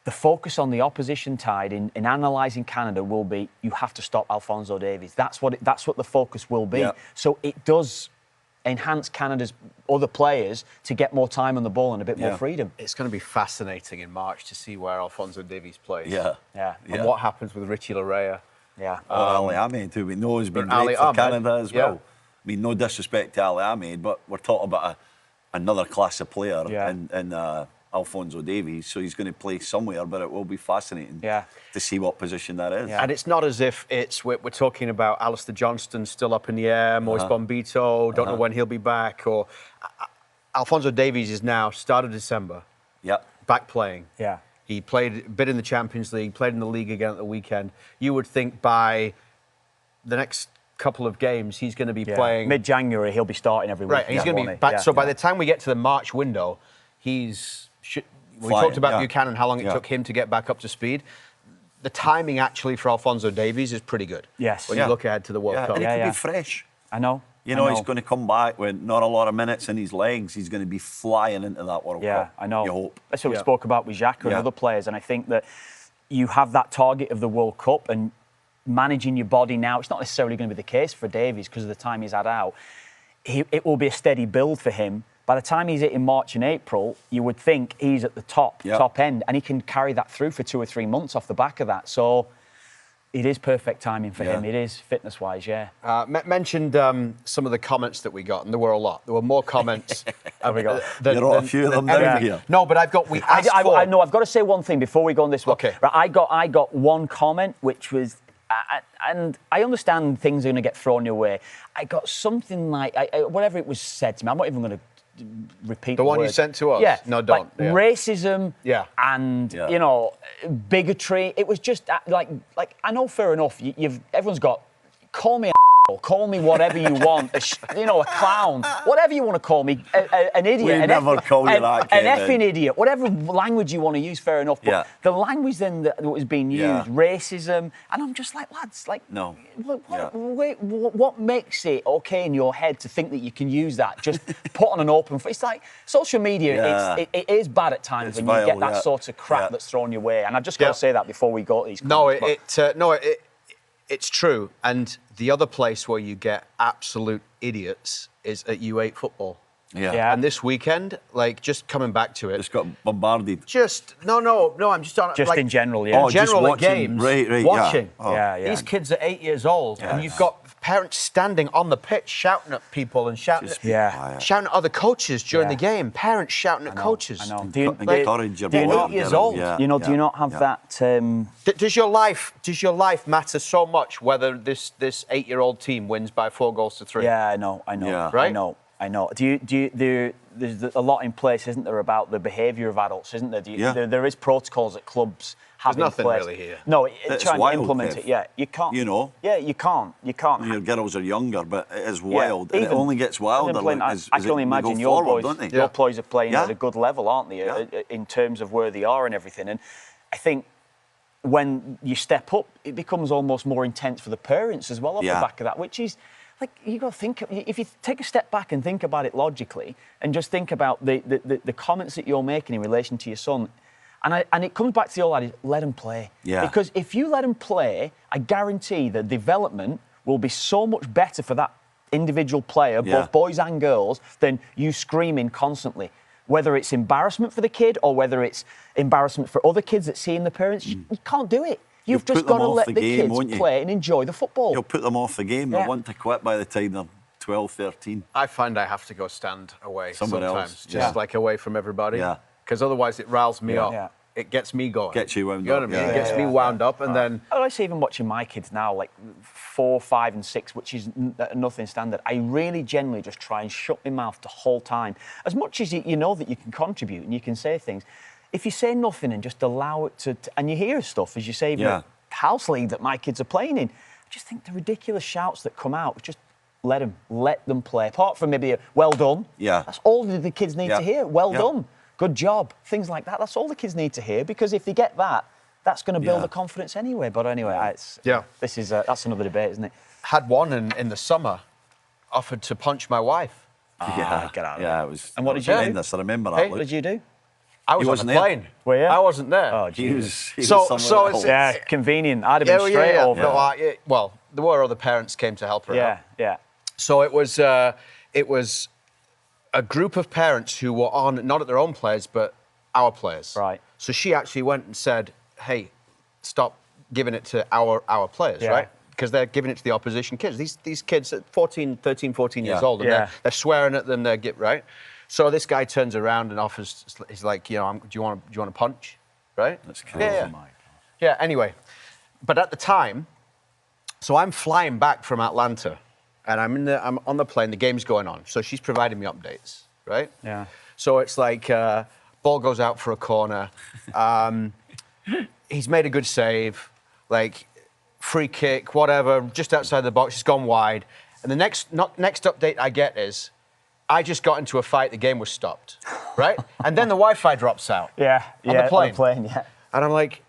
the focus on the opposition side in analysing Canada will be you have to stop Alphonso Davies. That's what the focus will be. Yeah. So it does enhance Canada's other players to get more time on the ball and a bit more freedom.
It's going to be fascinating in March to see where Alphonso Davies plays.
And
what happens with Richie Larea.
Ali Ahmed, who we know has been great for Canada as well. I mean, no disrespect to Ali Ahmed, but we're talking about another class of player and Alphonso Davies, so he's going to play somewhere, but it will be fascinating to see what position that is.
And it's not as if we're talking about Alistair Johnston still up in the air, Moise Bombito, don't know when he'll be back, or Alphonso Davies is now, start of December, back playing. He played a bit in the Champions League, played in the league again at the weekend. You would think by the next couple of games he's going to be playing...
Mid-January he'll be starting every week.
Right, he's going to be back. So by the time we get to the March window, we talked about Buchanan, how long it took him to get back up to speed. The timing actually for Alphonso Davies is pretty good.
Yes.
When you look ahead to the World Cup.
And he could be fresh.
I know.
You know, he's going to come back with not a lot of minutes in his legs. He's going to be flying into that World Cup.
Yeah, I know.
You hope.
That's what we spoke about with Xhaka and other players. And I think that you have that target of the World Cup and managing your body now. It's not necessarily going to be the case for Davies because of the time he's had out. It will be a steady build for him. By the time he's in March and April, you would think he's at the top end, and he can carry that through for 2 or 3 months off the back of that. So it is perfect timing for him. It is, fitness-wise,
mentioned some of the comments that we got, and there were a lot. There were more comments.
We got?
There are a few of them down here.
No, but I've got...
I know, I've got to say one thing before we go on this one.
Okay.
Right, I got one comment, which was... and I understand things are going to get thrown your way. I got something like... whatever it was said to me, I'm not even going to repeat the
one
word.
You sent to us?
Yeah.
No, don't.
Like racism and, you know, bigotry. It was just like I know, fair enough, everyone's got... Call me call me whatever you want, a clown, whatever you want to call me, an idiot.
We never call you that,
an
Kevin.
effing idiot, whatever language you want to use, fair enough. But the language then that was being used, racism, and I'm just like, lads, like,
no.
What makes it okay in your head to think that you can use that? Just put on an open. It's like social media. It is bad at times when you get that sort of crap that's thrown your way. And I've just got to say that before we go to these.
It's true. And the other place where you get absolute idiots is at U8 football.
Yeah.
And this weekend, like, just coming back to it.
Just got bombarded.
I'm just on...
Just
like,
in general, yeah.
In general,
just
at
watching,
games.
right,
watching.
yeah.
These kids are 8 years old, and you've got parents standing on the pitch shouting at people and shouting at other coaches during the game. Parents shouting at coaches.
I know.
Do you encourage your boy?
8 years old.
Do you not have that...
Does your life matter so much whether this 8-year-old team wins by 4 goals to 3?
Yeah, I know.
Yeah.
Right? I know. There's a lot in place, isn't there, about the behaviour of adults, isn't there? There is protocols at clubs have
There's
in
nothing
place.
really here.
No,
It's
trying
wild,
to implement
Kev.
it. Yeah, you can't.
You know.
Yeah, you can't.
Your girls are younger, but it is wild. And it
even-
only gets wilder.
I can only imagine your boys.
Don't they?
Your boys are playing
Yeah.
at a good level, aren't they? In terms of where they are and everything. And I think when you step up, it becomes almost more intense for the parents as well off the back of that, which is. Like, you got to think, if you take a step back and think about it logically and just think about the comments that you're making in relation to your son, and it comes back to the old adage, let him play.
Yeah.
Because if you let him play, I guarantee the development will be so much better for that individual player, both boys and girls, than you screaming constantly. Whether it's embarrassment for the kid or whether it's embarrassment for other kids that seeing the parents, you can't do it. You've just got to let the kids play and enjoy the football.
You'll put them off the game. They'll want to quit by the time they're 12, 13.
I find I have to go stand away
Somewhere
sometimes,
else.
just like away from everybody.
Yeah.
Because otherwise it riles me up.
Yeah.
It gets me going.
Gets you wound
You know what
up,
I mean?
yeah.
It gets me wound up, and then...
I see even watching my kids now, like 4, 5 and 6, which is nothing standard. I really generally just try and shut my mouth the whole time. As much as you know that you can contribute and you can say things, if you say nothing and just allow it to... And you hear stuff, as you say, house league that my kids are playing in. I just think the ridiculous shouts that come out, just let them play. Apart from maybe a well done.
Yeah.
That's all the kids need to hear. Well done. Good job. Things like that. That's all the kids need to hear, because if they get that, that's going to build the confidence anyway. But anyway, that's another debate, isn't it?
Had one in the summer offered to punch my wife.
Get out of
Yeah,
there.
it was.
And what did you do?
tremendous. I remember that.
Hey,
Luke.
what did you do?
I was on
wasn't
the
there.
plane.
Were you?
I wasn't there.
Oh,
He
Jesus.
was
So
somewhere
it's-
else.
Yeah, convenient. I'd have been straight over.
No, well, there were other parents came to help her out.
Yeah.
So it was a group of parents who were on, not at their own players, but our players.
Right.
So she actually went and said, hey, stop giving it to our players, right? Because they're giving it to the opposition kids. These kids at 13, 14 years old, and they're swearing at them, right? So this guy turns around and offers, he's like, do you want to punch, right?
That's crazy.
Yeah. Yeah, anyway. But at the time, so I'm flying back from Atlanta, and I'm on the plane, the game's going on. So she's providing me updates, right?
Yeah.
So it's like, ball goes out for a corner. He's made a good save, like free kick, whatever, just outside the box, it's gone wide. And the next update I get is, I just got into a fight, the game was stopped, right? And then the Wi-Fi drops out.
On the plane, yeah.
And I'm like,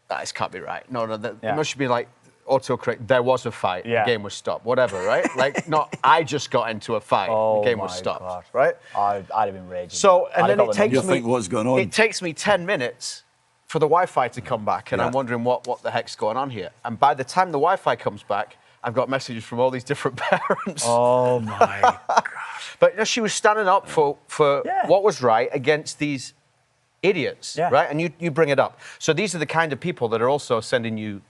this can't be right. No, it must be like autocorrect. There was a fight, the game was stopped, whatever, right? Like, not, I just got into a fight, the game was stopped,
God.
right?
I'd have been raging.
So, and then
You think what's going on?
it takes me 10 minutes for the Wi-Fi to come back, and I'm wondering what the heck's going on here. And by the time the Wi-Fi comes back, I've got messages from all these different parents.
Oh, my God.
But she was standing up for what was right against these idiots, right? And you bring it up. So these are the kind of people that are also sending you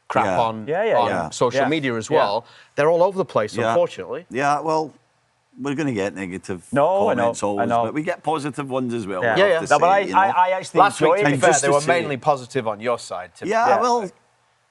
crap on social media as well. They're all over the place, unfortunately.
Yeah, well, we're going to get negative
No, I know,
comments always,
I know.
but we get positive ones as well.
Yeah.
I have to
No, but
say, you know.
I actually
Last week,
enjoy
to be
it.
fair,
just
they
to
were
say-
mainly positive on your side.
Yeah, well,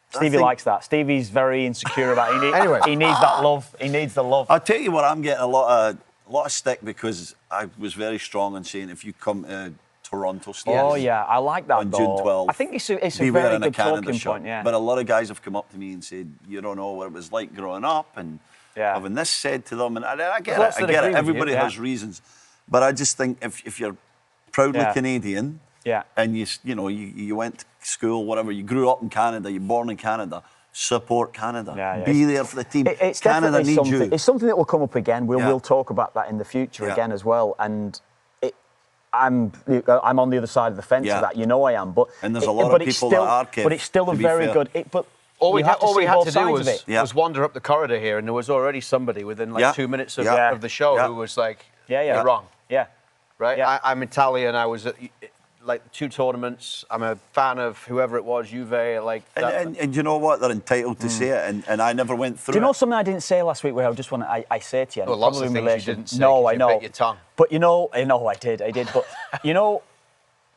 Stevie likes that. Stevie's very insecure about it.
Anyway.
He needs that love. He needs the love.
I'll tell you what, I'm getting a lot of stick because I was very strong in saying if you come to Toronto Stars.
Oh yeah, I like that
on
though.
June 12th.
I think it's a
Be
very
wearing a
good
Canada
talking
shirt.
point. Yeah.
But a lot of guys have come up to me and said, "You don't know what it was like growing up," and having this said to them. And I get it. I get it. Everybody has reasons. But I just think if you're proudly Canadian, and you went to school, whatever, you grew up in Canada, you're born in Canada. Support Canada. Be there for the team.
It's
Canada needs
something.
you.
It's something that will come up again. We'll talk about that in the future again as well. And I'm on the other side of the fence of that. You know I am. But
and there's a lot of people that are.
But it's still a very good. But
all we had to do
was
wander up the corridor here, and there was already somebody within like 2 minutes of the show who was like, "You're wrong."
Yeah.
Right. Yeah. I'm Italian. I was at like 2 tournaments. I'm a fan of whoever it was, Juve. Like,
and you know what? They're entitled to say it. And I never went through.
Do you know something I didn't say last week? Where I just want to I say to you.
Well, lots of things you didn't say.
No, I know.
You bit your tongue.
But I know I did. But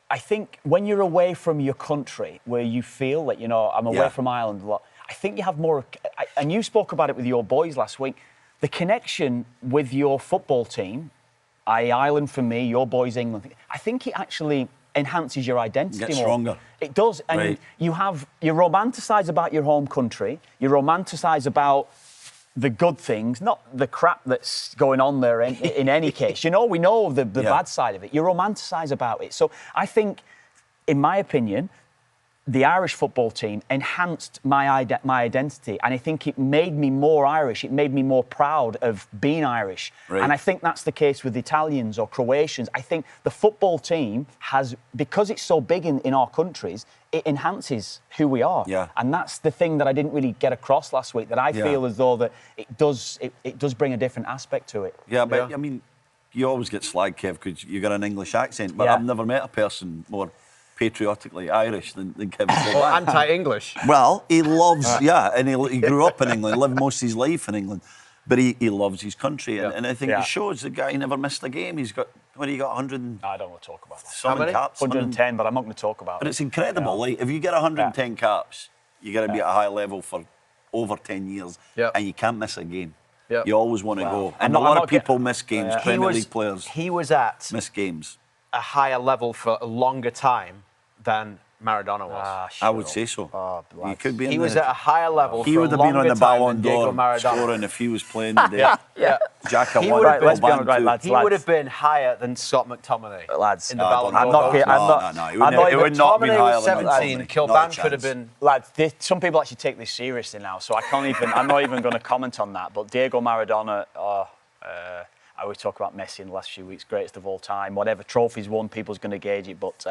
I think when you're away from your country, where you feel that I'm away from Ireland a lot. I think you have more. And you spoke about it with your boys last week. The connection with your football team, i.e. Ireland for me, your boys England. I think it actually enhances your identity more.
Get stronger.
It does. And you romanticise about your home country, you romanticise about the good things, not the crap that's going on there in any case. We know the bad side of it. You romanticise about it. So I think, in my opinion, the Irish football team enhanced my identity, and I think it made me more Irish. It made me more proud of being Irish. And I think that's the case with Italians or Croatians. I think the football team has, because it's so big in our countries, it enhances who we are. And that's the thing that I didn't really get across last week, that I feel as though that it does bring a different aspect to it.
But I mean, you always get slagged, Kev, because you got an English accent, but I've never met a person more patriotically Irish than Kevin Kilbane.
Well, anti-English.
Well, he loves, and he grew up in England, lived most of his life in England, but he loves his country, and I think it shows. The guy never missed a game. He's got, what do you got, 100?
I don't want to talk about that.
How many caps?
110, but I'm not going to talk about it.
But it's incredible. Like, if you get 110 caps, you got to be at a high level for over 10 years, and you can't miss a game. You always want to go. And a lot of people miss games. Premier League players
he was at
miss games.
A higher level for a longer time than Maradona was.
I would say so. He could be.
He was at a higher level.
He
for
would
a
have been on the Ballon
d'Or
scoring if he was playing today. Xhaka
he
won.
would have
let's be honest, lads.
He would have been higher than Scott McTominay.
Lads,
in the Ballon d'Or.
He would not be higher than
17. Kilbane could have been.
Lads, some people actually take this seriously now, so I can't even. I'm not even going to comment on that. But Diego Maradona. I always talk about Messi in the last few weeks, greatest of all time. Whatever trophies won, people's going to gauge it. But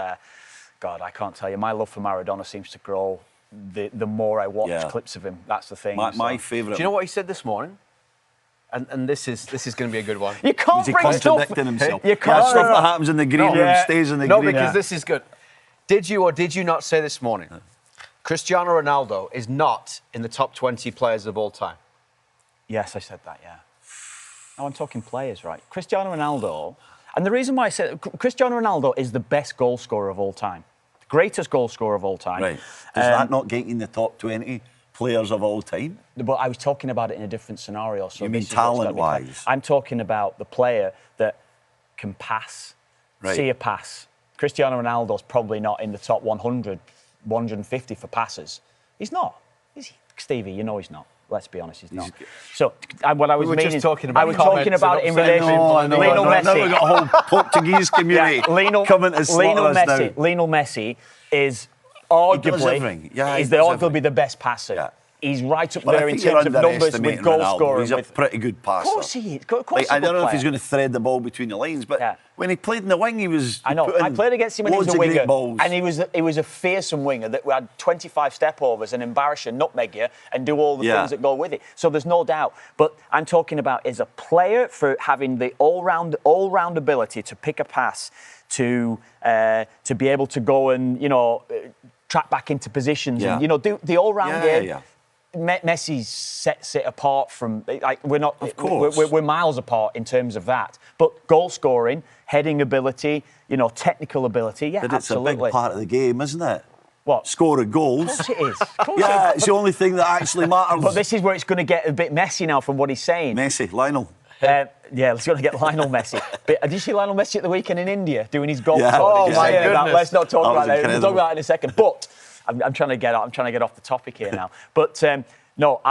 God, I can't tell you. My love for Maradona seems to grow the more I watch clips of him. That's the thing.
My favourite.
Do you know what he said this morning? And this is going to be a good one.
You can't bring
contradicting himself.
You can't.
Stuff that happens in the green room stays in the green room.
No, because this is good. Did you or did you not say this morning, Cristiano Ronaldo is not in the top 20 players of all time?
Yes, I said that, No, I'm talking players, right? Cristiano Ronaldo, and the reason why I said Cristiano Ronaldo is the best goal scorer of all time, the greatest goal scorer of all time.
Right. Does that not get you in the top 20 players of all time?
But I was talking about it in a different scenario. So
you mean talent-wise?
I'm talking about the player that can pass, see a pass. Cristiano Ronaldo's probably not in the top 100, 150 for passes. He's not. Is he? Stevie, you know he's not. Let's be honest, he's not. So, what I was meaning,
just talking about
I was talking about it in relation to Lionel Messi.
Now we've got a whole Portuguese community coming to slaughter us now.
Lionel Messi is arguably arguably the best passer. He's right up there in terms of numbers with goal scoring.
He's a pretty good passer.
Of course he is. Of course
I don't know if he's going to thread the ball between the lines, but when he played in the wing, he was.
I know. I played against him when he was a winger, and he was a fearsome winger that had 25 step overs and embarrass you, nutmeg you, and do all the things that go with it. So there's no doubt. But I'm talking about as a player for having the all-round ability to pick a pass, to be able to go and track back into positions and do the all-round game. Messi sets it apart from we're not.
Of course,
we're miles apart in terms of that. But goal scoring, heading ability, technical ability,
but
absolutely.
It's a big part of the game, isn't it?
What?
Scoring goals.
Of course it is.
It's the only thing that actually matters.
But this is where it's going to get a bit messy now from what he's saying.
Messi, Lionel.
Yeah, let's go to get Lionel Messi. But did you see Lionel Messi at the weekend in India doing his golf?
Yeah.
Oh
Yeah.
my goodness! Let's not talk
That
about
was
that. We'll talk
incredible.
about that in a second. But I'm trying to get off the topic here now. But no,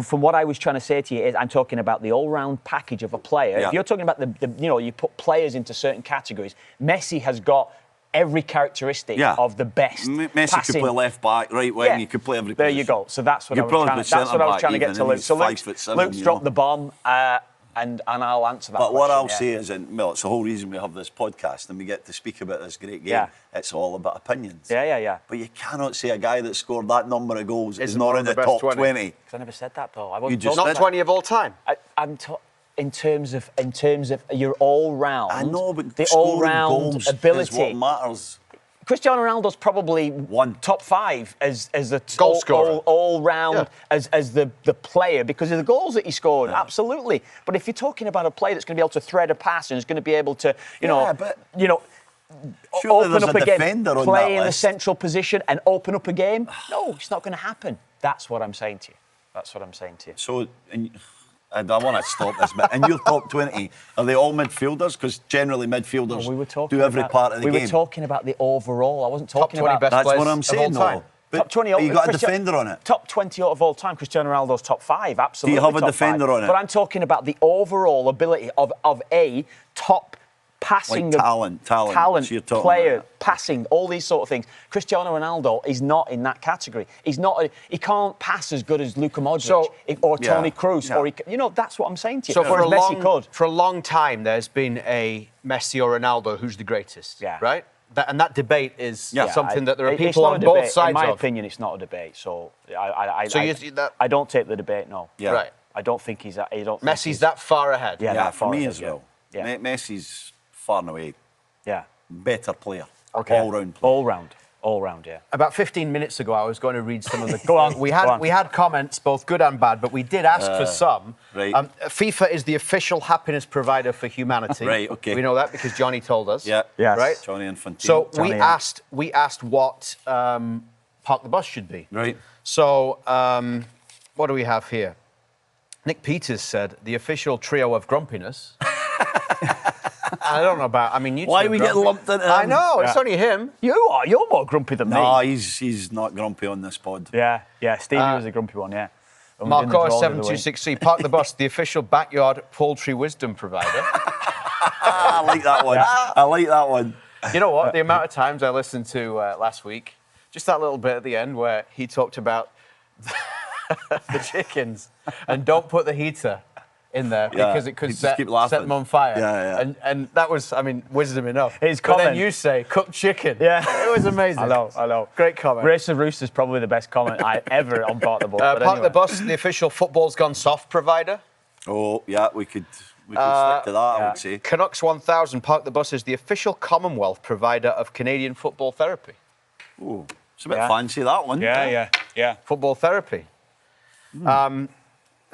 from what I was trying to say to you is I'm talking about the all-round package of a player.
Yeah.
If you're talking about you put players into certain categories. Messi has got every characteristic of the best.
Messi
passing.
could play left back, right wing. He could play every
There
position.
you go. So that's what I was trying to get to Luke. So Luke's dropped the bomb, and I'll answer that.
But what I'll say is, it's the whole reason we have this podcast and we get to speak about this great game.
Yeah.
It's all about opinions.
Yeah.
But you cannot say a guy that scored that number of goals is
Isn't
not
one
in
of
the
the
top
best
20.
Because I never said that though.
Not 20 of all time.
In terms of your all round.
I know, but
the
scoring
all round
goals
ability.
is what matters.
Cristiano Ronaldo's probably top 5 as the
Goal scorer.
all round as the player because of the goals that he scored. Yeah. Absolutely. But if you're talking about a player that's going to be able to thread a pass and is going to be able to, open up a game, play in the central position and open up a game, no, it's not going to happen. That's what I'm saying to you.
So, I want to stop this bit. In your top 20, are they all midfielders? Because generally midfielders do every part of the game.
We were talking about the overall. I wasn't talking
top 20
about...
best
That's
players
what I'm saying,
of all time.
though. But
Top 20.
you got a defender on it.
Top 20 of all time. Cristiano Ronaldo's top 5. Absolutely.
Do you have a
top
defender
5.
on it?
But I'm talking about the overall ability of a top passing,
Like talent so you're talking
player,
about.
passing, all these sort of things. Cristiano Ronaldo is not in that category. He can't pass as good as Luka Modric or Toni Kroos. Or that's what I'm saying to you.
So
for
a long time, there's been a Messi or Ronaldo who's the greatest, right? And that debate is something that there are people on both sides of.
In my opinion, it's not a debate. So I don't take the debate. No.
Yeah.
Right.
I don't think he's.
Messi's that far ahead.
Yeah,
for me as well.
Yeah.
Messi's far and away better player.
Okay.
All-round player.
All round, yeah.
About 15 minutes ago, I was going to read some of the...
Go on.
We had comments, both good and bad, but we did ask for some.
Right.
FIFA is the official happiness provider for humanity.
Right, okay.
We know that because Johnny told us.
Yeah.
Yes.
Right?
Johnny Infantino.
So we asked what Park the Bus should be.
Right.
So what do we have here? Nick Peters said the official trio of grumpiness. I don't know about. I mean, you.
Why are we getting lumped into him?
I know. It's only him.
You're more grumpy than me.
No, he's not grumpy on this pod.
Yeah. Stevie was a grumpy one. Yeah.
Marco 7263. Park the Bus, the official backyard poultry wisdom provider.
I like that one. I like that one.
You know what? The amount of times I listened to last week, just that little bit at the end where he talked about the chickens and don't put the heater in there because it could set them on fire.
Yeah.
And that was, wisdom enough.
His
but then
comment.
you say, cooked chicken.
Yeah.
It was amazing.
I know.
Great comment.
Race of Roosters probably the best comment I ever on Park the Bus.
Park the Bus, the official Football's Gone Soft provider.
Oh, yeah, we could stick to that, I would say.
Canucks 1000, Park the Bus is the official Commonwealth provider of Canadian football therapy.
Oh, it's a bit fancy, that one.
Yeah.
Football therapy.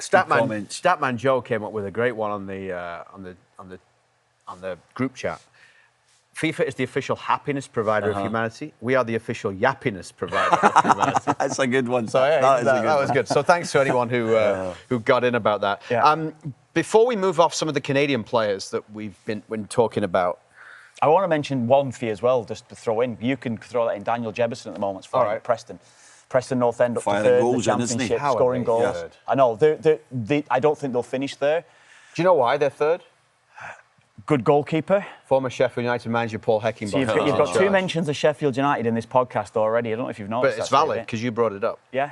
Statman Joe came up with a great one on the group chat. FIFA is the official happiness provider of humanity. We are the official yappiness provider of humanity.
That's a good one.
So that was good. So thanks to anyone who got in about that.
Yeah.
Before we move off some of the Canadian players that we've been talking about,
I want to mention one for you as well, just to throw in. You can throw that in. Daniel Jebison at the moment, firing at Preston. Preston North End up to third in the Championship, scoring goals.
Third?
I know. I don't think they'll finish there.
Do you know why they're third?
Good goalkeeper.
Former Sheffield United manager Paul Heckingbottom.
So you've got two mentions of Sheffield United in this podcast already. I don't know if you've noticed.
But it's valid because you brought it up.
Yeah.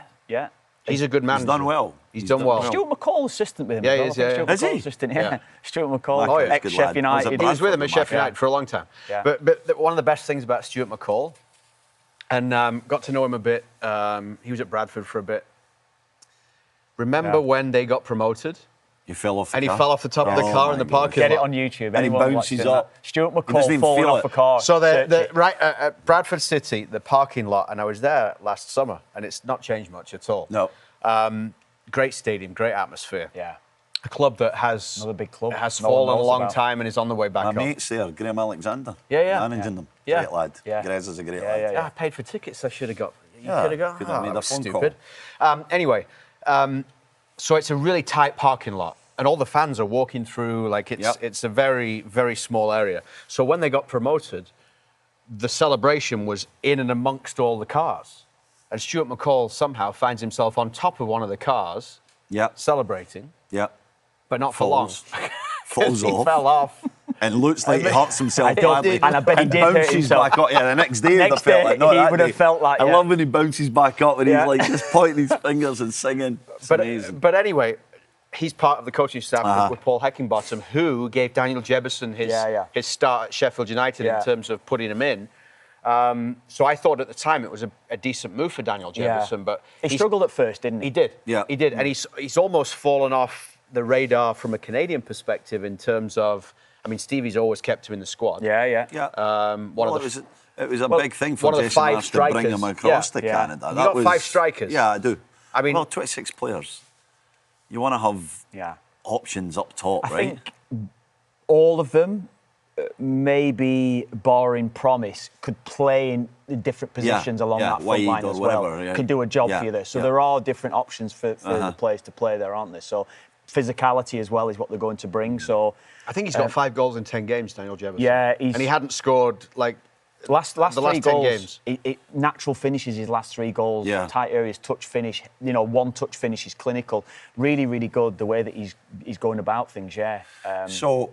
He's a good manager.
He's done well.
He's done well.
Stuart McCall assistant with him.
Yeah, he is.
Stuart
Is he?
McCall assistant. Yeah.
Yeah.
Stuart McCall, ex-Sheffield United.
He was with him at Sheffield United for a long time.
Yeah.
But one of the best things about Stuart McCall, and got to know him a bit. He was at Bradford for a bit. Remember when they got promoted?
He fell off the car.
And he fell off the top of the car in the parking lot.
Get it on YouTube.
And he bounces up.
Stuart
He doesn't
McCall
even
falling
feel
off
it.
a car.
So at Bradford City, the parking lot, and I was there last summer, and it's not changed much at all.
No.
Great stadium, great atmosphere.
Yeah.
A club that has
Another big club.
has
No one
fallen a
knows
long
about.
time and is on the way back
My
up.
mate's there, Graham Alexander.
Yeah.
Managing them.
Yeah.
Great lad.
Yeah.
Grez is a great
Yeah,
lad.
yeah,
Yeah, I paid for tickets. I should have got. You
Yeah,
could have got.
could have made
that
a
was
phone
stupid. Anyway, so it's a really tight parking lot. and all the fans are walking through, like it's a very, very small area. So when they got promoted, the celebration was in and amongst all the cars. And Stuart McCall somehow finds himself on top of one of the cars, celebrating, but not for long.
Falls
he
off.
fell off.
And looks like he hurts himself badly.
And I bet he did hurt
bounces
himself.
back up. Yeah, the next day
Next
felt
day,
like, not
he
that
would have
day.
felt like,
I love when he bounces back up and he's like just pointing his fingers and singing. It's amazing.
But anyway, he's part of the coaching staff with Paul Heckingbottom, who gave Daniel Jebison his start at Sheffield United in terms of putting him in. So I thought at the time it was a decent move for Daniel Jebison, but
he struggled at first, didn't he?
He did.
Yeah.
He did, and he's almost fallen off the radar from a Canadian perspective in terms of. I mean, Stevie's always kept him in the squad.
Yeah. It was a big thing for Jesse Marsh to bring him across to Canada.
You got 5 strikers.
Yeah, I do.
I mean,
26 players. You want to have options up top, right?
I think all of them, maybe barring Promise, could play in different positions along that front line as well. Could do a job for you there. So there are different options for the players to play there, aren't there? So physicality as well is what they're going to bring. So
I think he's got 5 goals in 10 games, Daniel Jebison.
Yeah,
and he hadn't scored like
the last
10
games. Natural finishes his last 3 goals.
Yeah.
Tight areas, touch finish. One touch finish is clinical. Really, really good the way that he's going about things. Yeah.
So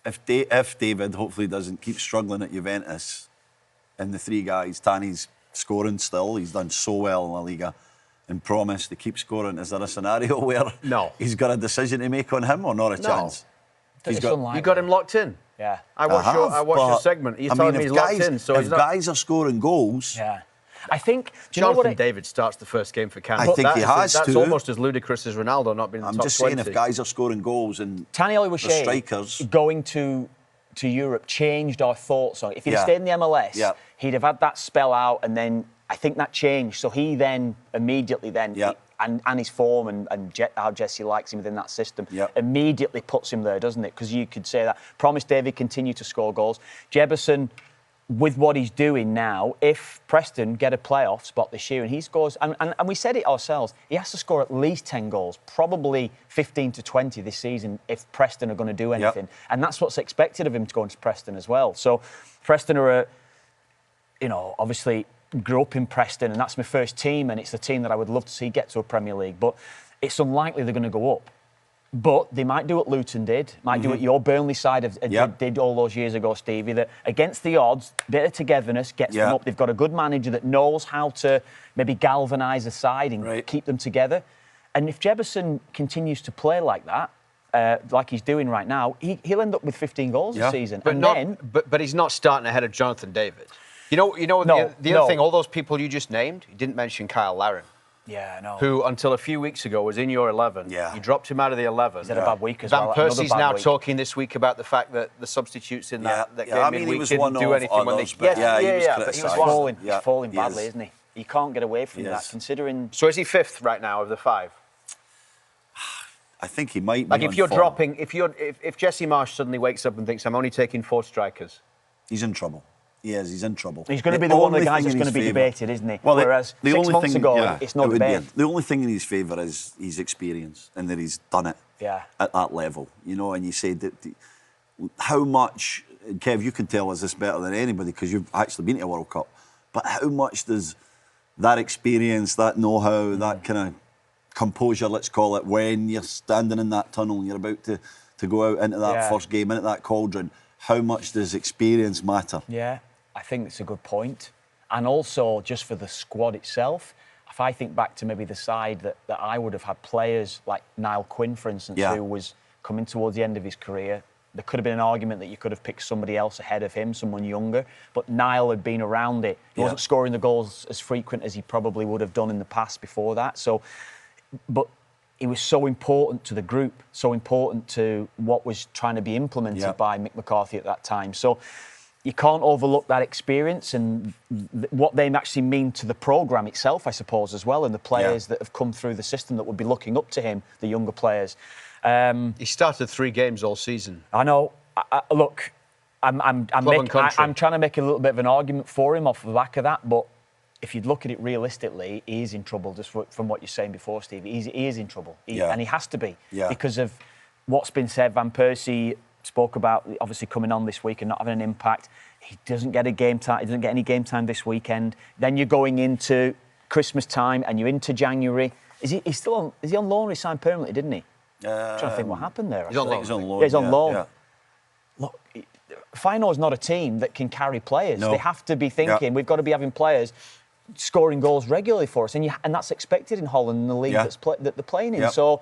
if David hopefully doesn't keep struggling at Juventus, and the 3 guys, Tani's scoring still. He's done so well in La Liga. And Promise to keep scoring. Is there a scenario where he's got a decision to make on him or not a chance?
You got him locked in.
Yeah.
I watched your segment. You're telling me he's locked in. So
if guys are scoring goals...
Yeah. I think...
Jonathan David starts the first game for Canada.
I think he has to.
That's almost as ludicrous as Ronaldo not being in the top 20.
I'm just saying, if guys are scoring goals and
Tani was
strikers...
going to Europe changed our thoughts on it. If he'd stayed in the MLS, he'd have had that spell out, and then I think that changed. So he then immediately and his form and how Jesse likes him within that system immediately puts him there, doesn't it? Because you could say that. Promise David continue to score goals. Jebison, with what he's doing now, if Preston get a playoff spot this year and he scores, and we said it ourselves, he has to score at least 10 goals, probably 15 to 20 this season if Preston are going to do anything. And that's what's expected of him to go into Preston as well. So Preston are, obviously grew up in Preston and that's my first team and it's the team that I would love to see get to a Premier League. But it's unlikely they're going to go up. But they might do what Luton did, might do what your Burnley side did all those years ago, Stevie, that against the odds, bit of togetherness gets them up. They've got a good manager that knows how to maybe galvanise a side and keep them together. And if Jebison continues to play like that, like he's doing right now, he'll end up with 15 goals this season.
But he's not starting ahead of Jonathan David. The other thing, all those people you just named, you didn't mention Cyle Larin.
Yeah, I know.
Who, until a few weeks ago, was in your 11.
Yeah.
You dropped him out of the 11.
He's had a bad week as well.
Van Persie's now talking this week about the fact that the substitutes in that game midweek didn't do anything when they...
But he was falling badly, isn't he? You can't get away from that, considering...
So is he 5th right now of the 5?
I think he might be.
Like if you're dropping... If Jesse Marsh suddenly wakes up and thinks, I'm only taking 4 strikers...
He's in trouble. He is, he's in trouble.
He's going to be the one of the guys that's going to be debated, isn't he?
Well,
whereas
the
6 months ago, it's not debated.
The only thing in his favour is his experience and that he's done it at that level. And you said that how much, Kev, you can tell us this better than anybody because you've actually been to a World Cup, but how much does that experience, that know-how, that kind of composure, let's call it, when you're standing in that tunnel and you're about to go out into that first game, into that cauldron, how much does experience matter?
Yeah, I think it's a good point. And also, just for the squad itself, if I think back to maybe the side that I would have had players like Niall Quinn, for instance, who was coming towards the end of his career, there could have been an argument that you could have picked somebody else ahead of him, someone younger. But Niall had been around it. He wasn't scoring the goals as frequent as he probably would have done in the past before that. But he was so important to the group, so important to what was trying to be implemented by Mick McCarthy at that time. So you can't overlook that experience and what they actually mean to the programme itself, I suppose, as well, and the players that have come through the system that would be looking up to him, the younger players.
He started 3 games all season.
I know. Look, I'm trying to make a little bit of an argument for him off the back of that, but if you'd look at it realistically, he is in trouble. Just from what you're saying before, Steve, he is in trouble, and he has to be because of what's been said. Van Persie spoke about obviously coming on this week and not having an impact. He doesn't get a game time. He doesn't get any game time this weekend. Then you're going into Christmas time and you're into January. Is he still on? Is he on loan? He signed permanently, didn't he? I'm trying to think what happened there.
He's on loan.
He's on loan.
Yeah, he's on loan.
Yeah.
Look, Feyenoord's not a team that can carry players.
No.
They have to be thinking, we've got to be having players scoring goals regularly for us. And that's expected in Holland, in the league that they're playing in. So,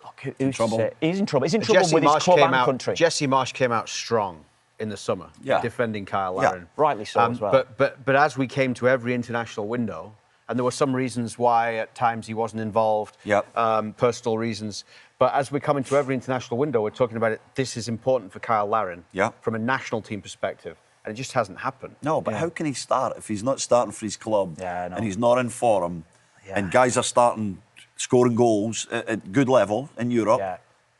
look, who's to say? He's in trouble. He's in trouble with his club and country.
Jesse Marsch came out strong in the summer, defending Cyle Larin.
Rightly so as well.
But as we came to every international window, and there were some reasons why at times he wasn't involved, personal reasons. But as we're coming to every international window, we're talking about it. This is important for Cyle Larin from a national team perspective, and it just hasn't happened.
No, but how can he start if he's not starting for his club and he's not in form, and guys are starting scoring goals at good level in Europe?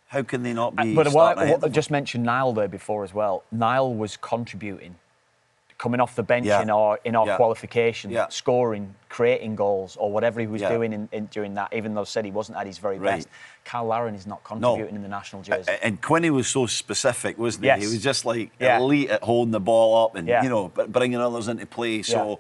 How can they not be?
But what I just mentioned Niall there before as well. Niall was contributing, coming off the bench in our qualification, scoring, creating goals, or whatever he was doing during that. Even though said he wasn't at his very best, Cyle Larin is not contributing in the national jersey.
And Quinny was so specific, wasn't he? He was just like elite at holding the ball up and bringing others into play. So.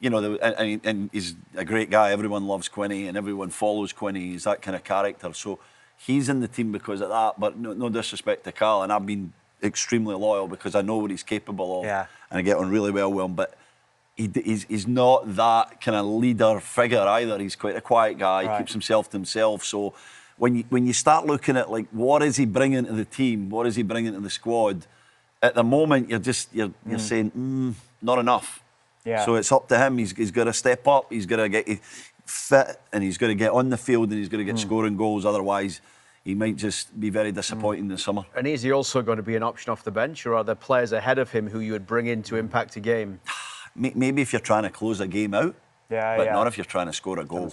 And he's a great guy. Everyone loves Quinny and everyone follows Quinny. He's that kind of character. So he's in the team because of that. But no disrespect to Cyle, and I've been extremely loyal because I know what he's capable of, and I get on really well with him. But he's not that kind of leader figure either. He's quite a quiet guy. He keeps himself to himself. So when you start looking at like what is he bringing to the team, what is he bringing to the squad, at the moment you're saying not enough. So it's up to him. He's got to step up. He's got to get fit, and he's got to get on the field, and he's got to get scoring goals. Otherwise, he might just be very disappointing this summer.
And is he also going to be an option off the bench, or are there players ahead of him who you would bring in to impact a game?
Maybe if you're trying to close a game out, but not if you're trying to score a goal.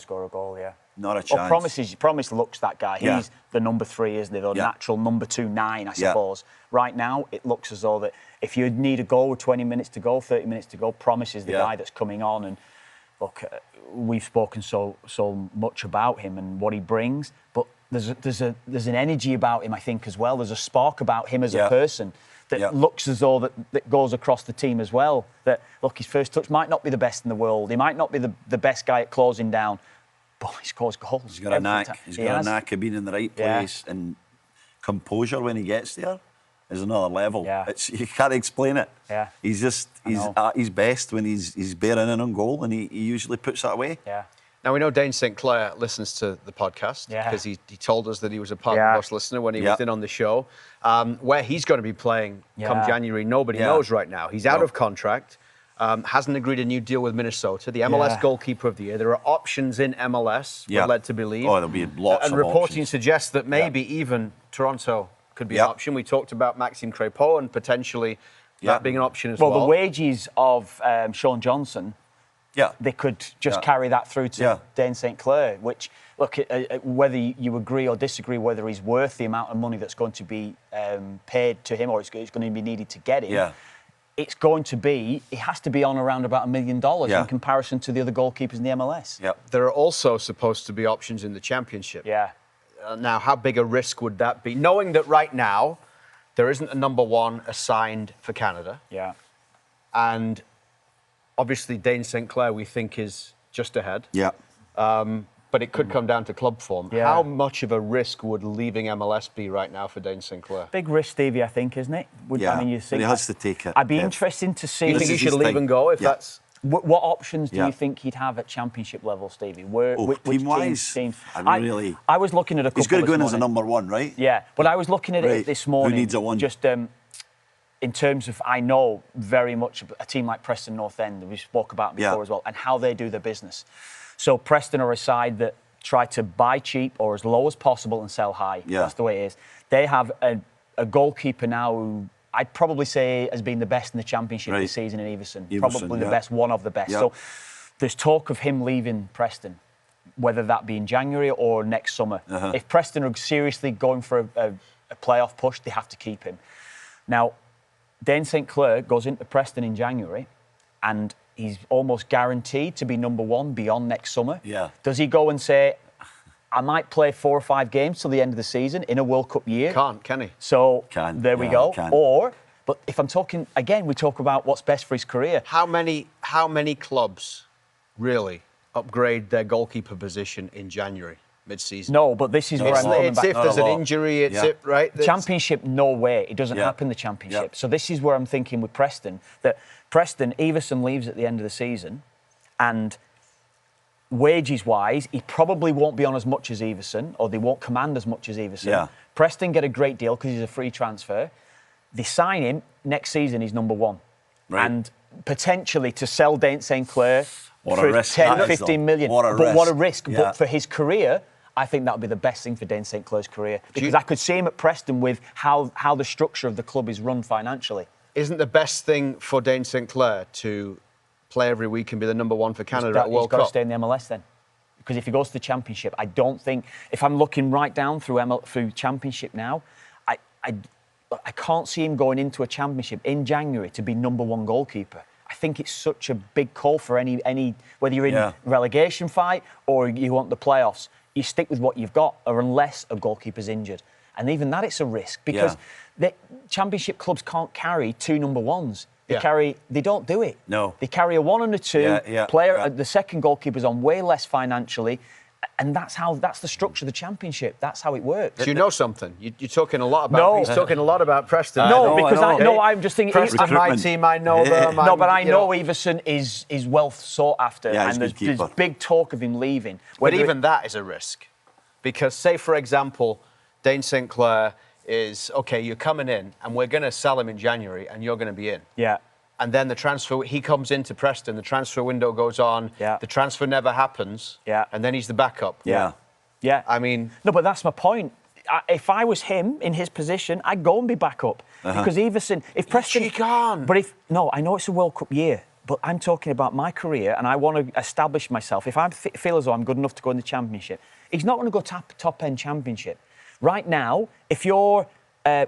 Not a chance.
Promise looks that guy. He's the number 3, isn't he? The natural number 2, 9, I suppose. Right now, it looks as though that if you need a goal with 20 minutes to go, 30 minutes to go, Promise is the guy that's coming on. And look, we've spoken so much about him and what he brings, but there's an energy about him, I think, as well. There's a spark about him as a person that looks as though that goes across the team as well. That, look, his first touch might not be the best in the world. He might not be the best guy at closing down, but he scores goals.
He's got a knack. He's got a knack of being in the right place, and composure when he gets there is another level. You can't explain it. He's at his best when he's bearing in on goal, and he usually puts that away.
Now, we know Dayne St listens to the podcast because he told us that he was a Park the Bus listener when he was in on the show. Where he's going to be playing come January, nobody knows right now. He's out of contract, hasn't agreed a new deal with Minnesota, the MLS Goalkeeper of the Year. There are options in MLS, we're led to believe.
Oh, there'll be lots of
options. And reporting
options.
suggests that maybe even Toronto could be an option. We talked about Maxime Crépeau and potentially that being an option as well.
Well, the wages of Sean Johnson... they could just carry that through to Dayne St Clair, which, look, whether you agree or disagree whether he's worth the amount of money that's going to be paid to him or it's going to be needed to get him, it's going to be, it has to be on around about $1 million in comparison to the other goalkeepers in the MLS.
There are also supposed to be options in the Championship. Now, how big a risk would that be? Knowing that right now, there isn't a number 1 assigned for Canada. And... obviously, Dayne St Clair, we think, is just ahead. But it could come down to club form. How much of a risk would leaving MLS be right now for Dayne St Clair?
Big risk, Stevie, I think, isn't it?
I mean, you think he has to take it.
I'd be interested to see...
You think he should leave and go if that's...
What options do you think he'd have at Championship level, Stevie? Which teams? I was looking at a couple.
He's going to go in as a number 1, right?
But I was looking at it this morning.
Who needs a 1?
Just in terms of, I know very much a team like Preston North End, we spoke about before as well, and how they do their business. So Preston are a side that try to buy cheap or as low as possible and sell high. That's the way it is. They have a goalkeeper now who I'd probably say has been the best in the Championship this season in Everson. Probably the best, one of the best. So there's talk of him leaving Preston, whether that be in January or next summer. If Preston are seriously going for a playoff push, they have to keep him. Now, Dayne St Clair goes into Preston in January, and he's almost guaranteed to be number one beyond next summer.
Yeah.
Does he go and say, I might play 4 or 5 games till the end of the season in a World Cup year?
Can't, can he?
So there we go.
Can.
But if I'm talking, again, we talk about what's best for his career.
How many clubs really upgrade their goalkeeper position in January, mid-season?
No, but this is where I'm coming
It's
back.
if there's an injury, it's it, right?
Championship, no way. It doesn't happen in the Championship. So this is where I'm thinking with Preston, that Preston, Everson leaves at the end of the season, and wages-wise, he probably won't be on as much as Everson, or they won't command as much as Everson.
Yeah.
Preston get a great deal because he's a free transfer. They sign him, next season he's number one.
Right.
And potentially to sell Dayne St for
What a risk
10,
that is,
15
though.
million.
What a
But
risk.
what a risk.
Yeah.
But for his career, I think that would be the best thing for Dayne St Clair's career. Because I could see him at Preston with how the structure of the club is run financially.
Isn't the best thing for Dayne St Clair to play every week and be the number one for Canada at World
He's got
Cup?
to stay in the MLS then. Because if he goes to the Championship, I don't think, if I'm looking right down through Championship now, I can't see him going into a Championship in January to be number one goalkeeper. I think it's such a big call for any whether you're in relegation fight or you want the playoffs. You stick with what you've got, or unless a goalkeeper's injured. And even that, it's a risk because the Championship clubs can't carry 2 number ones. They don't do it.
No.
They carry a 1 and a 2 player.
Yeah.
The second goalkeeper's on way less financially. And that's the structure of the Championship. That's how it works.
Do you know something? You're talking a lot about.
No.
He's talking a lot about Preston.
I'm just thinking.
Preston, my team, I know them.
No, but I know Everson is well sought after,
Yeah,
and
he's
there's big talk of him leaving.
But even that is a risk, because say for example, Dayne St Clair is okay. You're coming in, and we're going to sell him in January, and you're going to be in.
Yeah.
And then he comes into Preston, the transfer window goes on, the transfer never happens, and then he's the backup.
Yeah. I mean... No, but that's my point. If I was him in his position, I'd go and be backup. Because Everson, if Preston...
He can't.
But I know it's a World Cup year, but I'm talking about my career and I want to establish myself. If I feel as though I'm good enough to go in the Championship, he's not going to go top-end Championship. Right now, if you're...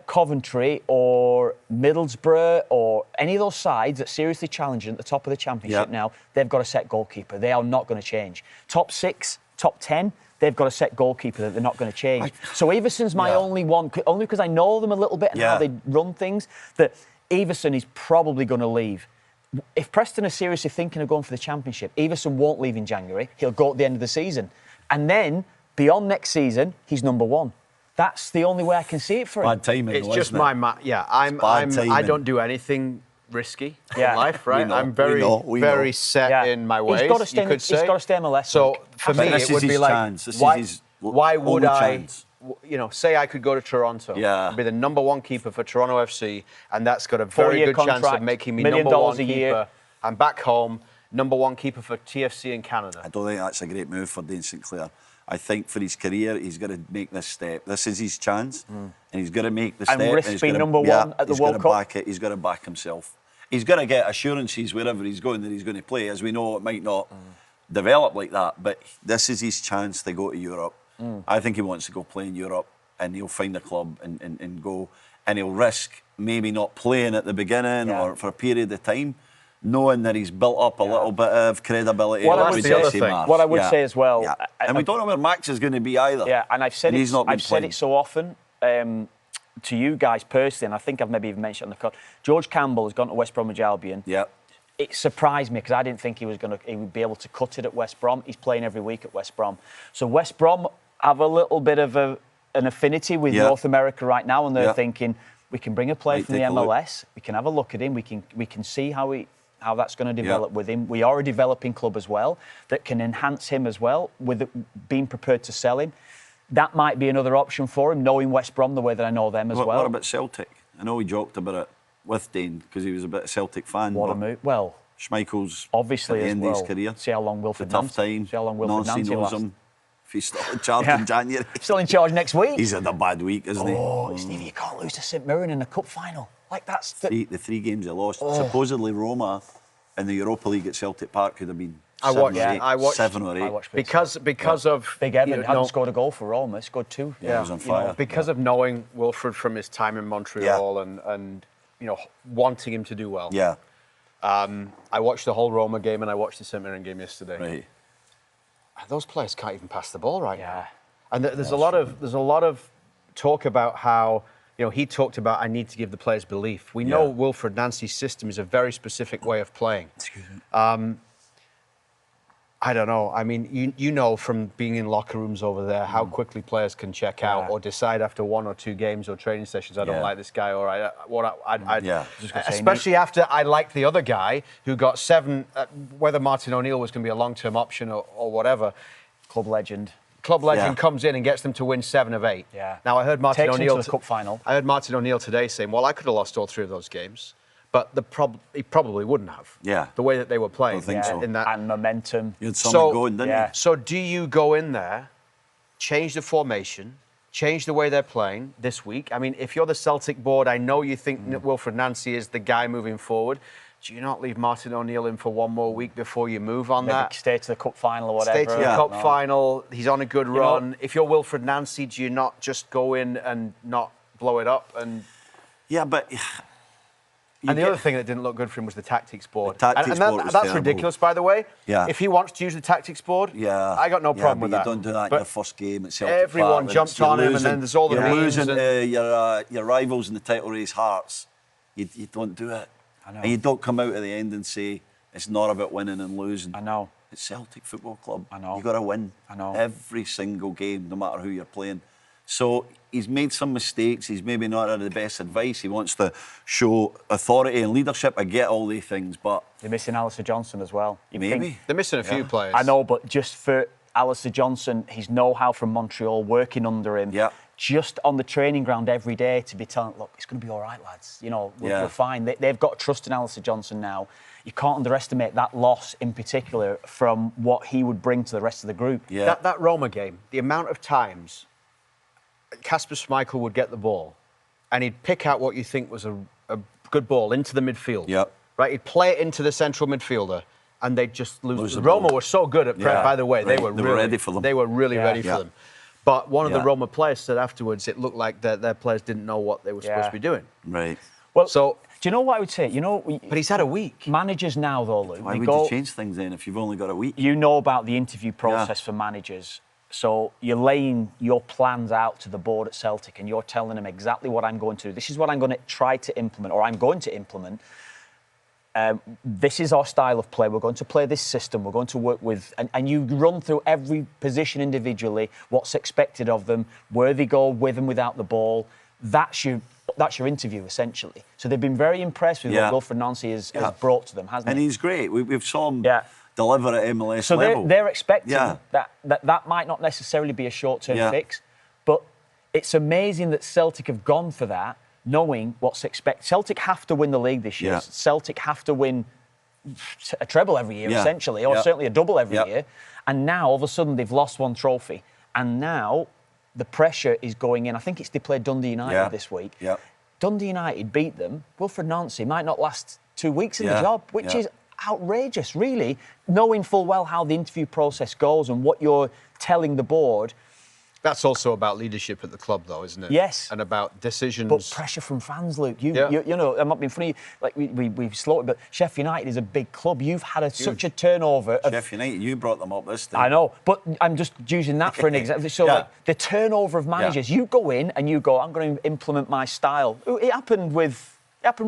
Coventry or Middlesbrough or any of those sides that seriously challenging at the top of the Championship now, they've got a set goalkeeper. They are not going to change. Top 6, top 10, they've got a set goalkeeper that they're not going to change. So Everson's my only one, only because I know them a little bit and how they run things, that Everson is probably going to leave. If Preston are seriously thinking of going for the Championship, Everson won't leave in January. He'll go at the end of the season. And then, beyond next season, he's number one. That's the only way I can see it for him.
Bad timing.
It's
though,
just
isn't it?
I don't do anything risky in life, right? I'm very set in my ways.
He's got to stay.
He's
got to stay MLS.
So for me, it would be like, why would I? You know, say I could go to Toronto, be the number one keeper for Toronto FC, and that's got a very good chance of making me number one keeper. I'm back home, number one keeper for TFC in Canada.
I don't think that's a great move for Dayne St Clair. I think for his career, he's got to make this step. This is his chance, and he's got to make the step.
And risk being number one at the World Cup.
He's got to back himself. He's got to get assurances wherever he's going that he's going to play. As we know, it might not develop like that, but this is his chance to go to Europe. I think he wants to go play in Europe, and he'll find a club and go, and he'll risk maybe not playing at the beginning or for a period of time, knowing that he's built up a little bit of credibility.
What I would say as well,
and we don't know where Max is going to be either.
Yeah, and I've said it so often to you guys personally, and I think I've maybe even mentioned on the call. George Campbell has gone to West Bromwich Albion.
Yeah.
It surprised me because I didn't think he would be able to cut it at West Brom. He's playing every week at West Brom. So West Brom have a little bit of an affinity with North America right now, and they're thinking we can bring a player from the MLS. We can have a look at him. We can see how that's going to develop with him. We are a developing club as well that can enhance him as well with being prepared to sell him. That might be another option for him, knowing West Brom the way that I know them as well.
What about Celtic? I know we joked about it with Dayne because he was a bit of Celtic fan.
What a move. Well,
Schmeichel's
obviously
at the end
of
his career.
See how long Wilfred
Nancy. Tough time.
See how long Wilfred Nancy
knows him. If he's still in charge in January.
Still in charge next week.
He's had a bad week, isn't he?
Oh, Stevie, you can't lose to St Mirren in a cup final. Like that's
the 3 games they lost. Supposedly Roma in the Europa League at Celtic Park could have been
I watched
7 or 8.
Because of
Big Evan hadn't scored a goal for Roma. He scored 2.
Yeah, he was on fire.
Because of knowing Wilfred from his time in Montreal and wanting him to do well.
Yeah.
I watched the whole Roma game and I watched the St Mirren game yesterday.
Right.
Those players can't even pass the ball right now.
Yeah.
And there's a lot of talk about how, you know, he talked about I need to give the players belief. We know Wilfred Nancy's system is a very specific way of playing.
Excuse me.
I don't know. I mean, you know from being in locker rooms over there how quickly players can check out or decide after 1 or 2 games or training sessions, I don't like this guy, or especially after I liked the other guy who got 7, whether Martin O'Neill was going to be a long-term option or whatever.
Club legend
Comes in and gets them to win 7 of 8.
Yeah.
Now I heard Martin
Takes them
O'Neill
to the cup final.
I heard Martin O'Neill today saying, "Well, I could have lost all 3 of those games, but he probably wouldn't have."
Yeah.
The way that they were playing.
I think so.
In that,
And momentum.
You had something going, didn't you?
So do you go in there, change the formation, change the way they're playing this week? I mean, if you're the Celtic board, I know you think Wilfred Nancy is the guy moving forward. Do you not leave Martin O'Neill in for 1 more week before you move on
Maybe
that?
stay to the cup final or whatever.
Stay to the cup final. He's on a good run.
know-
If you're Wilfred Nancy, do you not just go in and not blow it up? And
But...
the other thing that didn't look good for him was the tactics board.
The tactics board was
that's
terrible.
ridiculous, by the way.
Yeah.
If he wants to use the tactics board, I got no problem with
but
that.
you don't do that in
But
your first game at Celtic
everyone
Park.
jumped
You're
on him, and
losing-
then there's all the
you're
memes
losing
and-
your rivals in the title race hearts. You don't do it.
I know.
And you don't come out at the end and say, it's not about winning and losing.
I know.
It's Celtic Football Club.
I know.
You've got to win.
I know.
Every single game, no matter who you're playing. So he's made some mistakes. He's maybe not had the best advice. He wants to show authority and leadership. I get all these things, but...
They're missing Alistair Johnson as well.
Maybe.
They're missing a few players.
I know, but just for Alistair Johnson, his know-how from Montreal, working under him, just on the training ground every day to be telling, look, it's going to be all right, lads. You know, we're fine. They've got trust in Alistair Johnson now. You can't underestimate that loss in particular from what he would bring to the rest of the group.
Yeah.
That Roma game, the amount of times Kasper Schmeichel would get the ball and he'd pick out what you think was a good ball into the midfield.
Yep.
Right? He'd play it into the central midfielder and they'd just lose the
ball.
Roma were so good at by the way,
Right.
they were
ready for them.
They were really ready for them. But one of the
Yeah.
Roma players said afterwards it looked like their players didn't know what they were supposed to be doing.
Right.
Well,
So
do you know what I would say? You know,
but he's had a week.
managers now, though, Luke,
Why
they
would
go,
you change things then if you've only got a week?
you know about the interview process for managers. So you're laying your plans out to the board at Celtic and you're telling them exactly what I'm going to do. This is what I'm going to try to implement, or I'm going to implement. This is our style of play. We're going to play this system. We're going to work with... And you run through every position individually, what's expected of them, where they go with and without the ball. That's your interview, essentially. So they've been very impressed with what Wilfred Nancy has brought to them, hasn't he?
And he's great. We've saw him deliver at MLS
So
level.
they're expecting that might not necessarily be a short-term fix, but it's amazing that Celtic have gone for that, knowing what's expected. Celtic have to win the league this year. Celtic have to win a treble every year, essentially, or certainly a double every year. And now, all of a sudden, they've lost 1 trophy. And now the pressure is going in. I think they played Dundee United this week. Dundee United beat them. Wilfred Nancy might not last 2 weeks in the job, which is outrageous, really, knowing full well how the interview process goes and what you're telling the board.
That's also about leadership at the club, though, isn't it?
Yes.
And about decisions.
But pressure from fans, Luke. You know, I'm not being funny. Like we've slaughtered, but Sheffield United is a big club. You've had such a turnover.
Sheffield United, you brought them up this time.
I know, but I'm just using that for an example. So, like, the turnover of managers. You go in and you go, I'm going to implement my style. It happened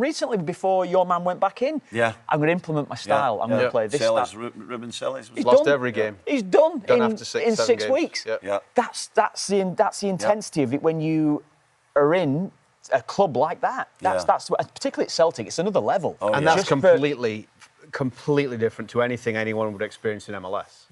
recently before your man went back in. I'm going to implement my style. I'm going to play this
Sellers,
style.
Ruben Sellers.
He's lost every game.
He's done
after
in 6
games.
weeks.
Yeah.
That's the intensity of it when you are in a club like that. That's particularly at Celtic. It's another level.
And that's completely different to anything anyone would experience in MLS.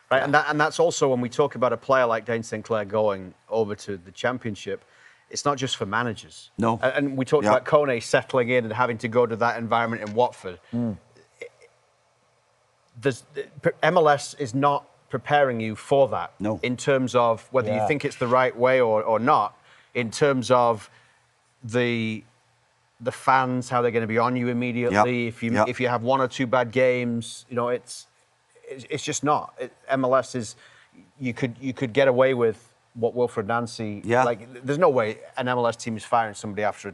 Right, and that's also when we talk about a player like Dayne St going over to the Championship. It's not just for managers.
No.
And we talked about Kone settling in and having to go to that environment in Watford. MLS is not preparing you for that.
No.
In terms of whether you think it's the right way or not, in terms of the fans, how they're going to be on you immediately. If you have 1 or 2 bad games, you know, it's just not. MLS is you could get away with what Wilfred Nancy like. There's no way an MLS team is firing somebody after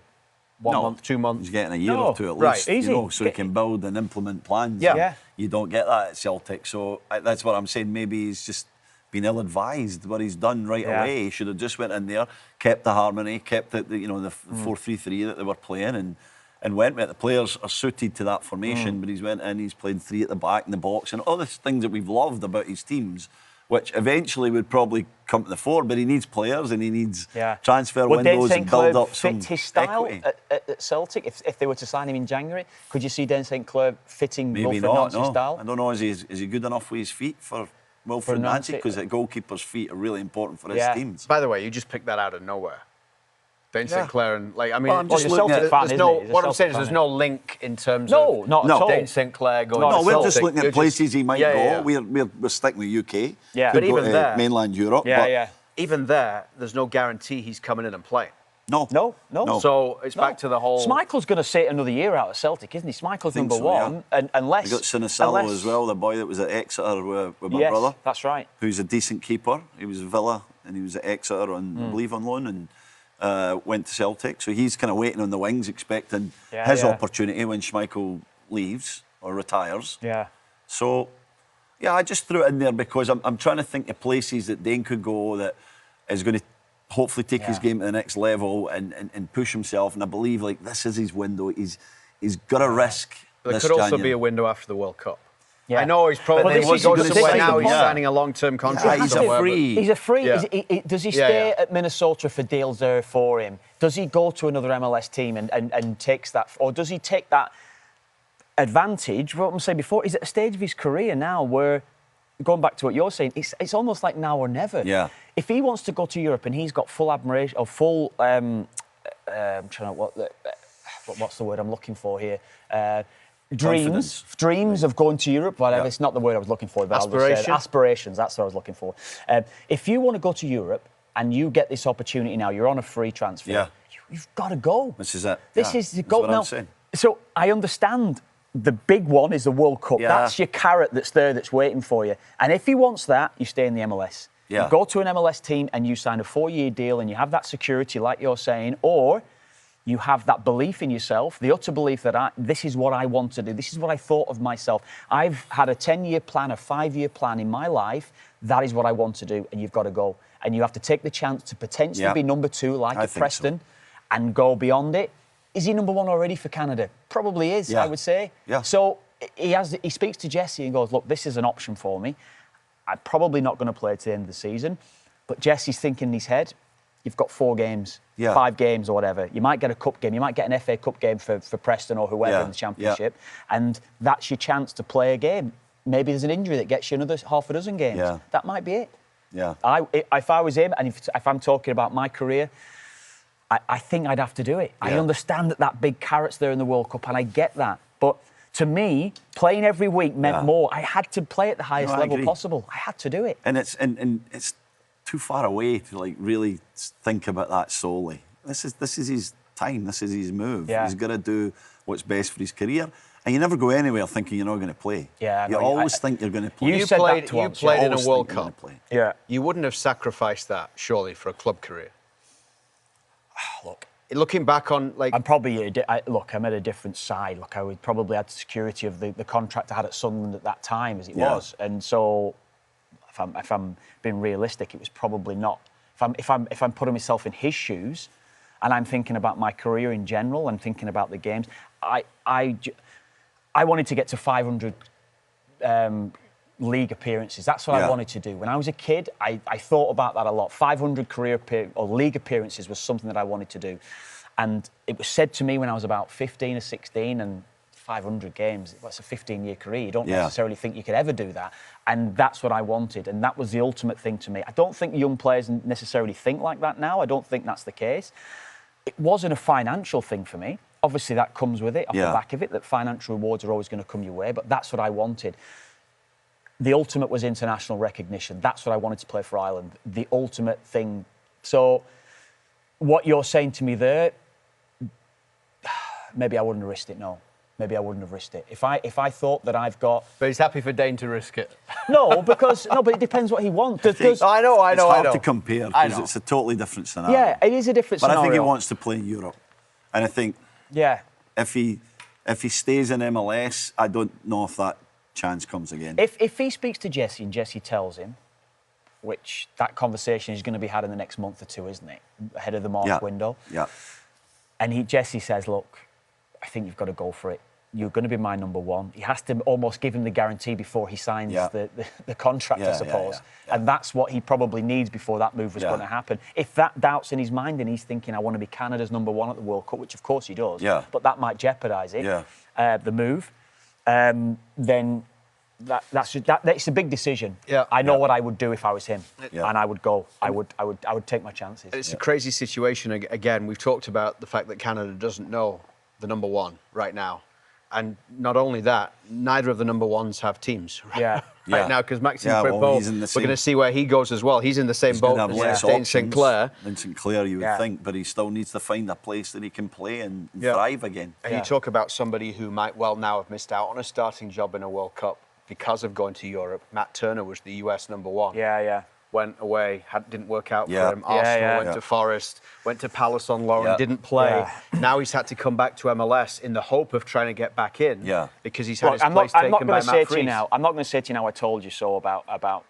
1
No.
month, 2 months.
He's getting a year
No.
or two at
Right.
least,
Easy.
so he can build and implement plans.
Yeah.
And
Yeah.
You don't get that at Celtic. So that's what I'm saying. Maybe he's just been ill-advised what he's done right
Yeah.
away. He should have just went in there, kept the harmony, kept the 4-3-3 that they were playing, and went with it. The players are suited to that formation, but he's went in, he's played 3 at the back in the box, and all the things that we've loved about his teams, which eventually would probably come to the fore. But he needs players and he needs transfer
Would Dayne
windows
St
and build
Clair
up some
fit his style
equity.
at Celtic? If they were to sign him in January, could you see Dayne St Clair fitting
Maybe
Wilfred
not.
Nancy's
No,
style?
I don't know. Is he good enough with his feet for Wilfred Nancy?
Nancy?
Because the goalkeeper's feet are really important for his
Yeah.
teams.
By the way, you just picked that out of nowhere. Dayne
Yeah.
St Clair and I'm
Well, I'm just
he's a
looking
Celtic
at.
fan,
there's
isn't
no.
he? He's a
What I'm
Celtic
saying is
fan,
there's no link in terms
No,
of
not at all.
Dayne St Clair going.
No,
to
No, we're just
Celtic.
looking
You're
at places he might
yeah,
go.
yeah.
We're sticking with UK.
Yeah.
Could
But
go
even
to
there-
mainland Europe.
Yeah,
but
yeah.
Even there, there's no guarantee he's coming in and playing.
No.
No.
So it's back to the whole.
Schmeichel's going to sit another year out at Celtic, isn't he? Schmeichel's
think
number
so,
one,
yeah.
and unless
You got Sinisalo as well, the boy that was at Exeter with my
Yes,
brother.
that's right.
Who's a decent keeper. He was at Villa and he was at Exeter I believe on loan, and went to Celtic. So he's kind of waiting on the wings, expecting his opportunity when Schmeichel leaves or retires.
Yeah.
So, yeah, I just threw it in there because I'm trying to think of places that Dayne could go that is going to hopefully take his game to the next level and push himself. And I believe this is his window. He's got to risk.
There
this
could also
January.
be a window after the World Cup.
Yeah.
I know he's probably
But
he
this
goes
is-
somewhere
this is
now.
the
He's
point.
signing a long-term contract
he's a
somewhere.
free.
He's a free.
Yeah.
Does he
Yeah,
stay
yeah.
at Minnesota for deals there for him? Does he go to another MLS team and takes that, or does he take that advantage? What I'm saying before, he's at a stage of his career now where, going back to what you're saying, it's almost like now or never.
Yeah.
If he wants to go to Europe and he's got full admiration or full, I'm trying to what's the word I'm looking for here? Dreams of going to Europe, whatever.
Yeah.
It's not the word I was looking for. But
Aspiration?
Aspirations, that's what I was looking for. If you want to go to Europe and you get this opportunity now, you're on a free transfer.
Yeah.
You've got to go.
This is it.
This
Yeah.
is the
That's
goal
what
now.
I'm saying.
So I understand the big one is the World Cup.
Yeah.
That's your carrot that's there, that's waiting for you. And if he wants that, you stay in the MLS.
Yeah.
You go to an MLS team and you sign a 4-year deal and you have that security, like you're saying, or you have that belief in yourself, the utter belief that this is what I want to do. This is what I thought of myself. I've had a 10-year plan, a 5-year plan in my life. That is what I want to do, and you've got to go. And you have to take the chance to potentially be number 2, like
I
at
think
Preston, and go beyond it. Is he number 1 already for Canada? Probably is,
Yeah.
I would say.
Yeah.
So he speaks to Jesse and goes, look, this is an option for me. I'm probably not going to play to the end of the season. But Jesse's thinking in his head, you've got 4 games, 5 games or whatever. You might get a cup game. You might get an FA Cup game for Preston or whoever in the Championship. And that's your chance to play a game. Maybe there's an injury that gets you another half a dozen games.
Yeah.
That might be it.
Yeah.
If I was him, and if I'm talking about my career, I think I'd have to do it. I
Yeah.
understand that big carrot's there in the World Cup, and I get that. But to me, playing every week meant more. I had to play at the highest
No, I
level
agree.
possible. I had to do it.
And it's too far away to really think about that solely. This is his time. This is his move.
Yeah.
He's got to do what's best for his career. And you never go anywhere thinking you're not going to play.
Yeah, I
you
know.
always think you're going to play.
You said that to
you
us,
played in a
Always
World
think you're gonna
Cup.
play.
Yeah.
You wouldn't have sacrificed that, surely, for a club career.
Look,
Looking back on,
I'm probably I'm at a different side. Look, I would probably had the security of the contract I had at Sunderland at that time, as it was, and so if I'm being realistic, it was probably not. If I'm putting myself in his shoes, and I'm thinking about my career in general, and thinking about the games, I wanted to get to 500 league appearances. That's what I wanted to do. When I was a kid, I thought about that a lot. 500 league appearances was something that I wanted to do. And it was said to me when I was about 15 or 16, and 500 games, that's a 15-year career. You don't necessarily think you could ever do that. And that's what I wanted. And that was the ultimate thing to me. I don't think young players necessarily think like that now. I don't think that's the case. It wasn't a financial thing for me. Obviously, that comes with it, off the back of it, that financial rewards are always going to come your way. But that's what I wanted. The ultimate was international recognition. That's what I wanted to play for Ireland. The ultimate thing. So what you're saying to me there, maybe I wouldn't have risked it, no. Maybe I wouldn't have risked it. If I thought that I've got...
But he's happy for Dayne to risk it.
No, but it depends what he wants.
I know.
It's hard
I know.
to compare
I
because
know.
it's a totally different scenario.
Yeah, it is a different
But
scenario.
I think he wants to play in Europe. And I think
Yeah.
If he stays in MLS, I don't know if that chance comes again.
If he speaks to Jesse and Jesse tells him, which that conversation is going to be had in the next month or two, isn't it? Ahead of the March window.
Yeah.
And Jesse says, look, I think you've got to go for it. You're going to be my number one. He has to almost give him the guarantee before he signs the contract, I suppose. And that's what he probably needs before that move was going to happen. If that doubt's in his mind and he's thinking, I want to be Canada's number one at the World Cup, which of course he does, but that might jeopardise it, the move, then that's a big decision. I know what I would do if I was him, and I would go. I would take my chances.
It's a crazy situation. Again, we've talked about the fact that Canada doesn't know the number one right now. And not only that, neither of the number ones have teams right now, because Maxime Crépeau, we're going to see where he goes as well. He's in the same boat as Dayne St. Clair.
Than St. Clair, you would think, but he still needs to find a place that he can play and thrive again.
And you talk about somebody who might well now have missed out on a starting job in a World Cup because of going to Europe. Matt Turner was the US number one. Went away, didn't work out for him. Arsenal went to Forest, went to Palace on loan, didn't play. Now he's had to come back to MLS in the hope of trying to get back in because he's had his place taken by Matt Freese.
I'm not going to say to you now, I told you so about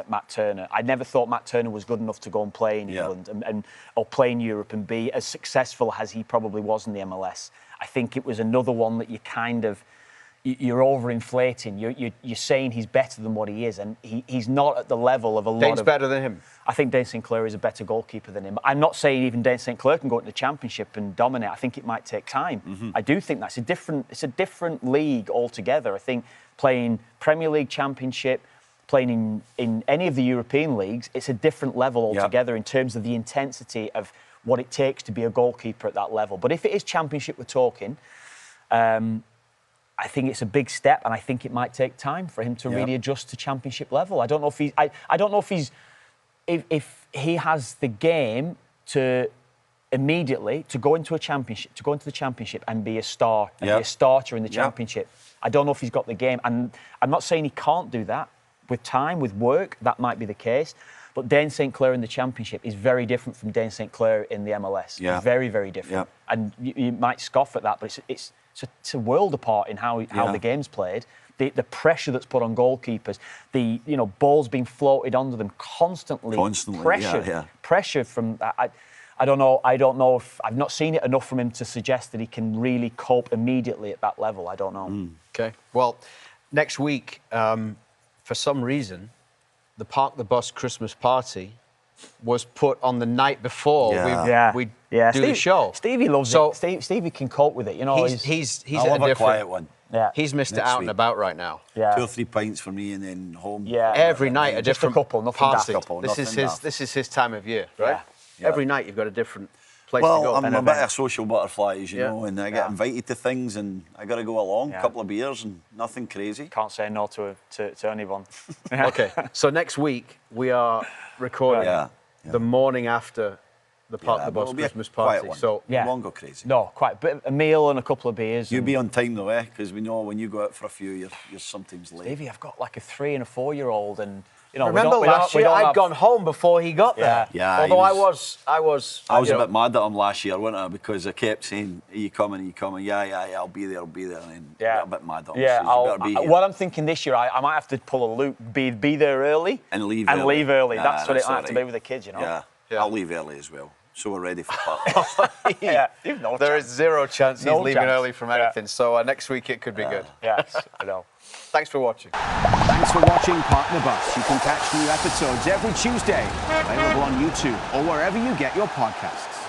Matt Turner. I never thought Matt Turner was good enough to go and play in England or play in Europe and be as successful as he probably was in the MLS. I think it was another one that you're overinflating. You're saying he's better than what he is, and he's not at the level of a lot
Dane's better than him.
I think Dayne St. Clair is a better goalkeeper than him. I'm not saying even Dayne St. Clair can go into the Championship and dominate. I think it might take time. I do think it's a different league altogether. I think playing Premier League, Championship, playing in any of the European leagues, it's a different level altogether in terms of the intensity of what it takes to be a goalkeeper at that level. But if it is Championship we're talking, I think it's a big step, and I think it might take time for him to really adjust to Championship level. I don't know if he has the game to immediately to go into the Championship and be a star, and be a starter in the Championship. I don't know if he's got the game, and I'm not saying he can't do that. With time, with work, that might be the case. But Dayne St. Clair in the Championship is very different from Dayne St. Clair in the MLS. Very, very different. And you might scoff at that, but it's a world apart in how the game's played. The pressure that's put on goalkeepers, the balls being floated under them constantly pressure from. I don't know if I've not seen it enough from him to suggest that he can really cope immediately at that level. I don't know.
Okay. Well, next week, for some reason, the Park the Bus Christmas party was put on the night before we do the show.
Stevie loves it. Stevie can cope with it.
He's
I love a quiet one.
He's missed it out and about right now.
2 or 3 pints for me and then home.
Every night a different
couple,
party.
Couple,
this is his time of year, right? Every night you've got a different place to go.
Well, I'm a bit of a social butterfly, as you know, and I get invited to things and I got to go along, a couple of beers and nothing crazy.
Can't say no to anyone.
Okay, so next week we are recording the morning after the Park the Bus Christmas party. So
you won't go crazy.
No, quite. But a meal and a couple of beers.
You'll be on time though, eh? Because we know when you go out for a few, you're sometimes late.
Stevie, I've got like a 3 and a 4-year-old, and
remember last year I'd gone home before he got there. Although I was
a bit mad at him last year, wasn't I? Because I kept saying, "Are you coming? Are you coming?" Yeah, I'll be there, and then got a bit mad at him.
Yeah,
so you better be here.
What I'm thinking this year, I might have to pull a Luke, be there early
and leave early.
That's what it might have to be with the kids,
Yeah, I'll leave early as well. So we're ready for part.
There is zero chance he's leaving early from anything. So next week it could be good.
Yes, I know.
Thanks for watching.
Thanks for watching Park the Bus. You can catch new episodes every Tuesday, available on YouTube or wherever you get your podcasts.